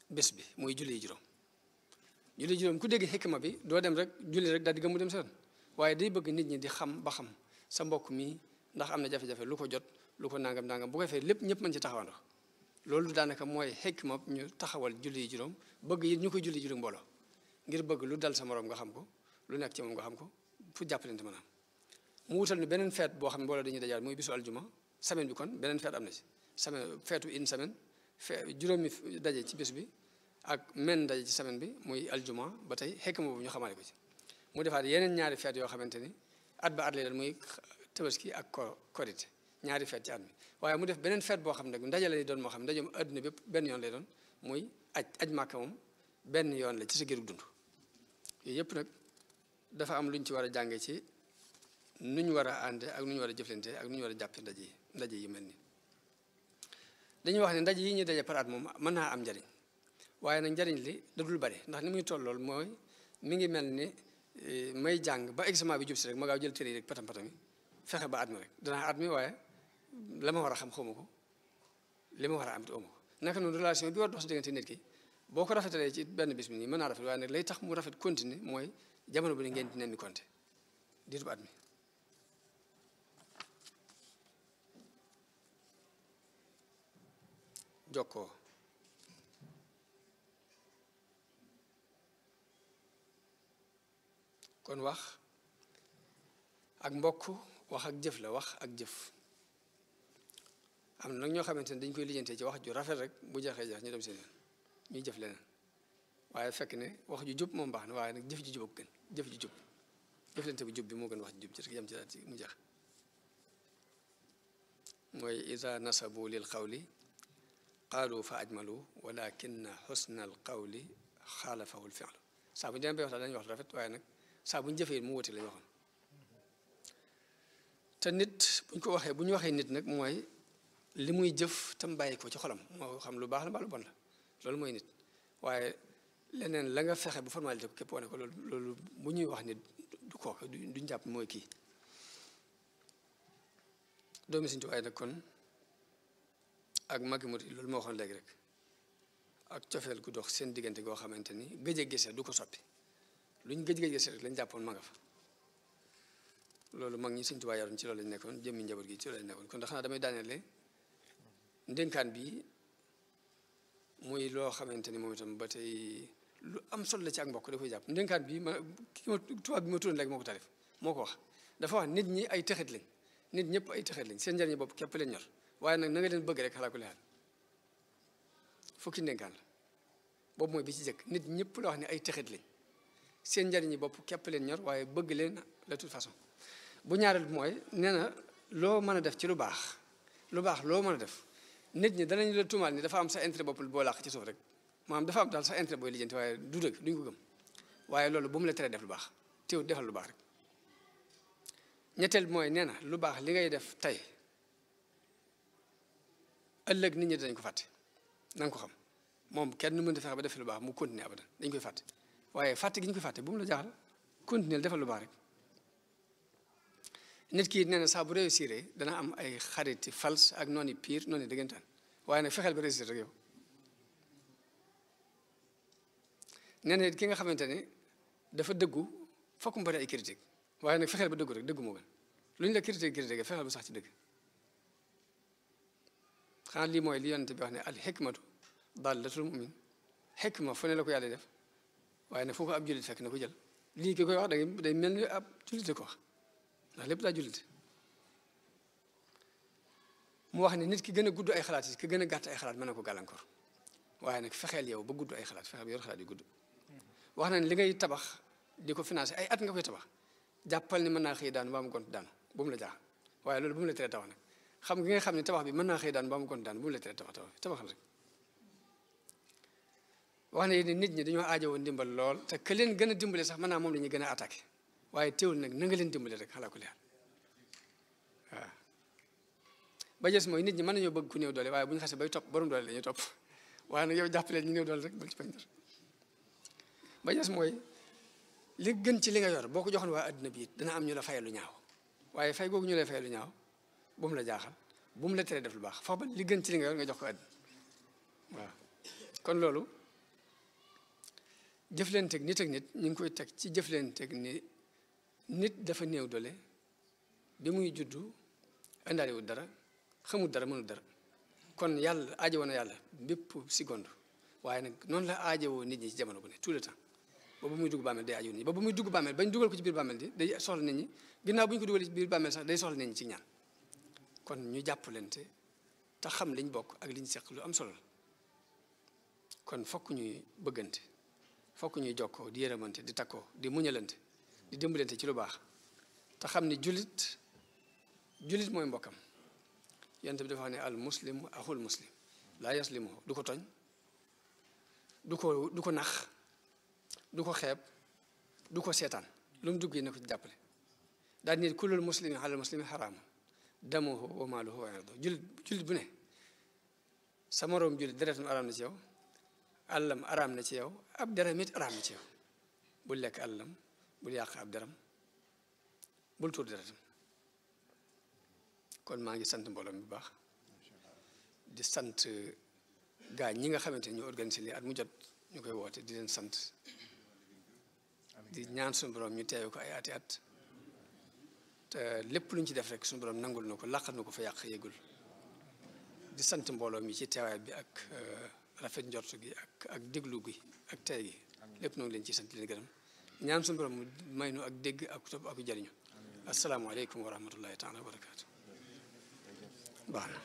bés bi muy julli juróom ku dégg xikma bi doo dem rek julli rek daal di gëmmu dem seen waaye day bëgg nit ñi di xam ba xam sa mbokk mi ndax am na jafe-jafe lu ko jot lu ko nangam nangam bu ko fee lépp ñëpp mën ci taxawandoo loolu daanaka mooy xikma ñu taxawal julli yi juróom bëgg yi ñu koy julli juróom mbooloo ngir bëgg lu dal sa morom nga xam ko lu nekk ci moom nga xam ko fu jàppalante mën a am mu wutal ni beneen feet boo xam ne mbooloo dañuy dajaat muy bisu aljuma semaine bi kon beneen feet am na ci semaine feetu une semaine juróomi daje ci bis bi ak men daje ci semaine bi muy aljuma ba tey xikma boobu ñu xamaale ko ci mu defaat yeneen ñaari feet yoo xamante ni at ba at lay doon muy tabaski ak korite ñaari feet ci at mi waaye mu def beneen feet boo xam ne ndaje lay doon moo xam ne ndaje adduna bépp benn yoon lay doon muy aj màkka moom benn yoon la ci sa giirug dund yooyu yëpp nag dafa am lu ñu ci war a jànge ci nu ñu war a ànde ak nu ñu war a jëflante ak nu ñu war a jàppe ndaje yi mel ni dañuy wax ne ndaje yi ñuy daje par at moom mën naa am njariñ waaye nag njariñ li da dul bari ndax ni muy toll lool mooy mi ngi mel ni may jàng ba examen bi jub si rek ma gaaw jël téere yi rek patam patam yi fexe ba at mi rek danaa at mi waaye la ma war a xam xawma ko li ma war a am te amu ko naka noonu relation bi war dox si diggante nit ki boo ko rafetalee ci benn bis bi nii mën naa rafet waaye nag lay tax mu rafet continuer mooy jamono bu ne ngeen di nen ni compté diiru at mi jokkoo kon wax ak mbokk wax ak jëf la wax ak jëf am na nag ñoo xamante ne dañ koy lijjantee ci wax ju rafet rek bu jeexee jeex ñu dem seen yoon ñuy jëf leneen waaye fekk ne wax ju jub moom baax na waaye nag jëf ji jub ak gën jëf ji jub jëflante bu jub bi moo gën wax ji jub ci rek yam ci daal ci mu jeex mooy ida nasabu lil qawli qaalu fa ajmalu walakinna xusna al qawli xaalafahu l fi'lu saa bu ñu demee bay wax daal dañuy wax rafet waaye nag saa bu ñu jëfee mu wuti lañu waxoon te nit buñ ko waxee bu ñu waxee nit nag mooy li muy jëf tam bàyyi ko ci xolam moo xam lu baax la mbaa lu bon la loolu mooy nit waaye leneen la nga fexe bu formalité ko képp wane ko loolu bu ñuy wax nit du kooku duñ jàpp mooy kii doomi Sëñ Tuubaa nag kon ak magi murid loolu moo waxoon léegi rek ak cofeel gu dox seen diggante goo xamante ni gëj a gisee du ko soppi luñ gëj gisee rek lañ jàppoon ma nga fa loolu mag ñi Sëñ Tuubaa yaroon ci loolu lañ nekkoon jëmmi njaboot gi ci loolu lañ nekkoon kon ndax xanaa damay daaneele ndénkaan bi muy loo xamante ni moom itam ba tey lu am solo la ci ak mbokk da koy jàpp ndénkaan bi ma tubaab bi ma tudd léegi moo ko tarif moo ko wax dafa wax nit ñi ay texit lañ nit ñëpp ay texit lañ seen njariñu bopp képp leen ñor waaye nag na nga leen bëgg rek xalaa ko leexal fukki ndénkaan la boobu mooy bi ci jëkk nit ñëpp la wax ne ay texit lañ seen njariñu bopp képp leen ñor waaye bëgg leen de toute façon bu ñaareel bi mooy nee na loo mën a def ci lu baax loo mën a def nit ñi danañ la tuumaal ni dafa am sa intérêt bopp boo làq ci suuf rek maanaam dafa am daal sa intérêt booy lijjanti waaye du dëgg duñ ko gëm waaye loolu bu mu la teree def lu baax teew defal lu baax rek ñetteel bi mooy nee na lu baax li ngay def tey ëllëg nit ñi dañ ko fàtte na nga ko xam moom kenn mën a fexe ba def lu baax mu continuer abadan dañ koy fàtte waaye fàtte gi ñu koy fàtte bu mu la jaaxal continuer defal lu baax rek nit ki nee na saa bu réussir dana am ay xariti fals ak noonu pire noonu dëggantaan waaye nag fexeel ba réussir rek yow nee na ki nga xamante ne dafa dëggu fokk mu bari ay critique waaye nag fexeel ba dëggu rek dëggu moo gën lu ñu la critique fexeel ba sax ci dëgg xanaa lii mooy li yonent bi wax ne al xikmatu dallatul mu'min xikma fu ne la ko yàlla def waaye nag foo ko ab jullit fekk na ko jël lii ki koy wax day mel ni ab jullit ko wax ndax lépp daa jullit mu wax ne nit ki gën a gudd ay xalaat yi ki gën a gàtt ay xalaat mën na ko gàllankoor waaye nag fexeel yow ba gudd ay xalaat fexeel ba yor xalaat yu gudd wax na ne li ngay tabax di ko financé ay at nga koy tabax jàppal ni mën naa xëy daan ba mu gont daan bu mu la jaaxal waaye loolu bu mu la teree tabax nag xam nga xam ne tabax bi mën naa xëy daan ba mu gont daan bu mu la teree tabaxal rek wax na ne nit ñi dañoo aajowoo ndimbal lool te que leen gën a dimbale sax mën naa moom la ñuy gën a attaqué waaye teewul nag na nga leen dimbale rek xalaa ko leer waaw ba jës mooy nit ñi mën nañoo bëgg ku néew doole waaye bu ñu xasee bay topp borom doole la ñuy topp waaye nag yow jàppaleen ñu néew doole rek bul ci bañ dara ba jës mooy li gën ci li nga yor boo ko joxoon waa adduna bi it dana am ñu la fayal lu ñaaw waaye fay googu ñu lay fayal lu ñaaw bu mu la jaaxal bu mu la teree def lu baax fax ba li gën ci li nga yor nga jox ko adduna waaw kon loolu jëflanteeg nit ak nit ñu ngi koy teg ci jëflanteeg ni nit dafa néew doole bi muy juddu indaaliwul dara xamul dara mënul dara kon yàlla aajowoo na yàlla bépp seconde waaye nag noonu la aajowoo nit ñi ci jamono bu ne tout le temps boobu muy dugg bàmmeel day aajowoo nit ñi boobu muy dugg bàmmeel bañ dugal ko ci biir bàmmeel di day soxla nit ñi ginnaaw bu ñu ko dugalee ci biir bàmmeel sax day soxla nit ñi ci ñaan kon ñu jàppalante te xam liñ bokk ak liñ seq lu am solo la kon fokk ñuy bëggante fokk ñuy jokkoo di yërëmante di takkoo di muñalante di dimbalante ci lu baax te xam ni jullit mooy mbokkam yonent bi dafa wax ne al muslim axul muslim laa yaslimuhu du ko toñ du ko nax du ko xeeb du ko seetaan lu mu dugg yi ne ko ci jàppale daal nit kullul muslimi alal muslimi xaraam damuhu wa maaluhu wa irduhu jullit bu ne sa moroom jullit deretam araam na ci yow àllam araam na ci yow ab deram it araam na ci yow bul lekk àllam bul yàq ab deram bul tuur deretam kon maa ngi sant mbooloo mi bu baax di sant gaa ñi nga xamante ni ñu organisé lii at mu jot ñu koy woote di leen sant di ñaan suñu borom ñu teew ko ay ati at te lépp lu ñu ci def rek suñu borom nangul na ko laqal na ko fa yàq yëgul di sant mbooloo mi ci teewaay bi ak rafet njort gi ak déglu gi ak tey gi lépp noonu leen ci sant leen gërëm ñaan suñu borom mu may nu ak dégg ak topp ak jariñu asalaamaaleykum wa rahmatullahi taala wa barakaatu baax na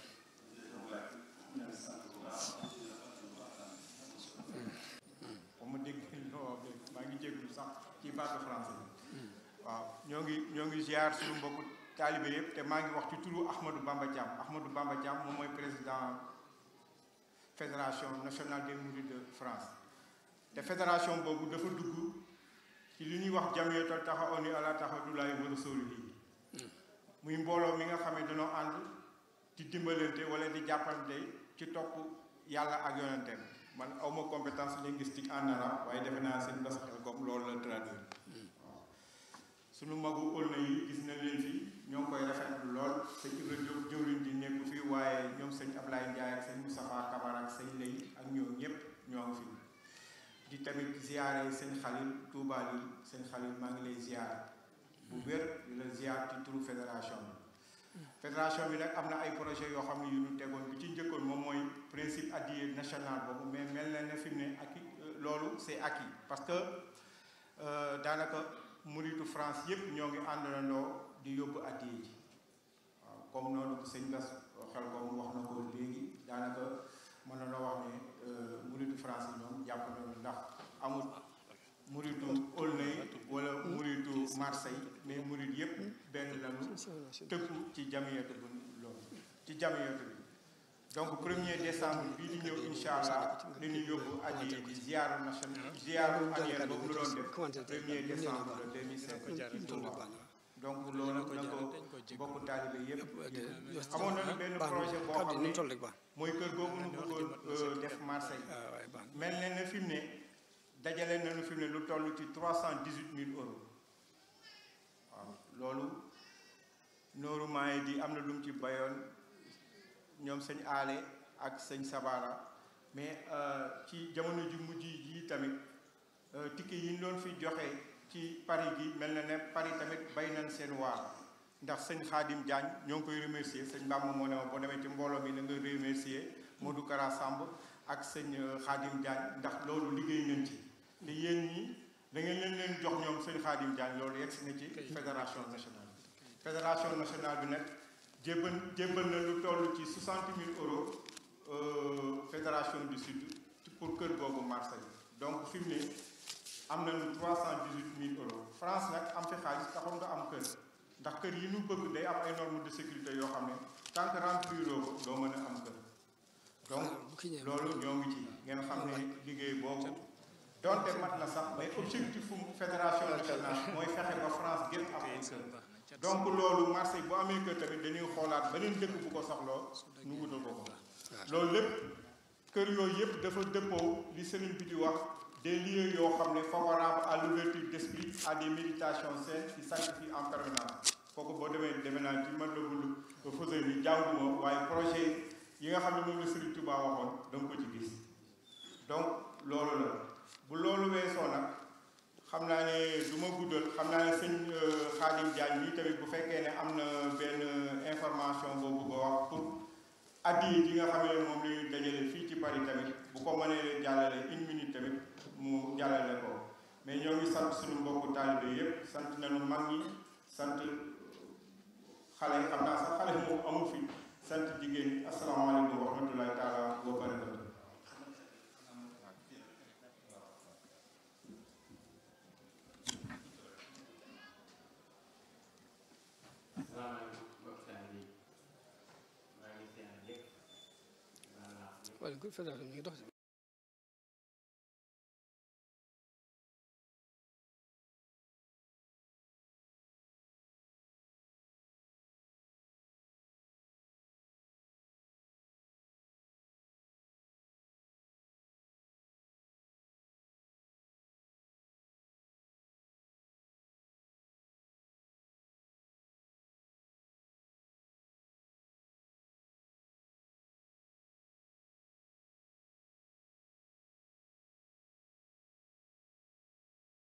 ma dégg maa ngi jégalu sax ci baatu français waaw ñoo ngi ziar suñu mbokku taalibe yëpp te maa ngi wax ci turu Ahmadou Bamba Thiam moom mooy président fédération nationale des mourides de France te fédération boobu dafa dugg ci li ñuy wax jamiyatul taxawuni ala taxadullahi wa rasulihi muy mbooloo mi nga xam ne dañoo ànd di dimbalante wala di jàppante ci topp yàlla ak yonenteem man awma compétence linguistique en arabe waaye defe naa seen bas xel comme loolu la traduire waaw suñu magu ël na yi gis na leen fi ñoo ngi koy rafetlu lool sëñ Ibra Diop jëwriñ di nekku fi waaye ñoom sëñ Ablaye Ndiaye ak sëñ Moustapha Kabara ak sëñ Lay ak ñoom ñëpp ñoo ngi fi di tamit ziare sëñ Khalil Touba yi sëñ Khalil maa ngi lay ziare bu wér di la ziare ci turu fédération bi nag am na ay projet yoo xam ne yu ñu tegoon bi ci njëkkoon moom mooy principe addiya national boobu mais mel na ne fi mu ne acquis loolu c'est acquis parce que daanaka muritu France yëpp ñoo ngi àndandoo di yóbbu addiya ji waaw comme noonu sëñ Bass xel comme wax na ko léegi daanaka mën na la wax ne muritu France yi ñoom jàpp nañu ndax amul muritu Aulnay wala muritu Marseille mais murit yëpp benn lañu tëkku ci jamiyatu bu loolu ci jamiyatu bi donc 1er décembre bii di ñëw incha allah dañuy yóbbu addiya ji ziaru national ziaru annuel boobu lu doon def 1er décembre 2005 donc loolu na ko bokk taalibe yëpp amoon nañu benn projet boo xam ne mooy kër googu nu bëggoon def Marseille mel ne na fi mu ne dajale nañu fi mu ne lu toll ci 318 000 euros waaw loolu nooru maaye di am na lu mu ci bayoon ñoom sëñ aale ak sëñ sabara mais ci jamono ji mujj yi tamit ticket yi ñu doon fi joxe ci Paris gi mel na ne Paris tamit bay nañ seen waar ndax sëñ Khadim Diagne ñoo ngi koy remercier sëñ Bamba moo ne ma boo demee ci mbooloo mi na nga remercier Modou Kara Samb ak sëñ Khadim Diagne ndax loolu liggéey nañ ci te yéen ñi da ngeen leen jox ñoom sëñ Khadim Diagne loolu yegg si na ci fédération nationale bi nag jébbal na lu toll ci 60 000 euros fédération du sud pour kër googu Marseille donc fi mu ne am nañu 318 000 euros France nag am fi xaalis taxoon nga am kër ndax kër yi ñu bëgg day am ay normes de sécurité yoo xam ne tant que rempliroo ko doo mën a am kër donc loolu ñoo ngi ci ngeen xam ne liggéey boobu donte mat na sax mais objectif fédération nationale mooy fexe ba France gën am ay kër donc loolu Marseille bu amee kër tamit dañuy xoolaat beneen dëkk bu ko soxloo nu wutal ko loolu lépp kër yooyu yëpp dafa dëppoo li sëriñ bi di wax des lieux yoo xam ne favorables à l'ouverture d'esprit à des méditations saines qui sanctifient en permanence kooku boo demee naa ci man la bul fausé ni jànguma waaye projet yi nga xam ne moom la Sëriñ Tuubaa waxoon da nga ko ci gis donc loolu la bu loolu weesoo nag xam naa ne du ma guddal xam naa ne sëñ Khadim Diagne bi tamit bu fekkee ne am na benn information boobu ba wax pour addi yi nga xam ne moom la ñuy dajale fii ci Paris tamit bu ko mënee jàllale 1 minute tamit mu jàllale ko mais ñoo ngi sant suñu mbokku taalibe yëpp sant nañu mag ñi sant xale yi xam naa sax xale moom amu fi sant jigéen ñi asalaamaaleykum wa rahmatulahi taala wa barakatu. wala ko fédéral mi ngi dox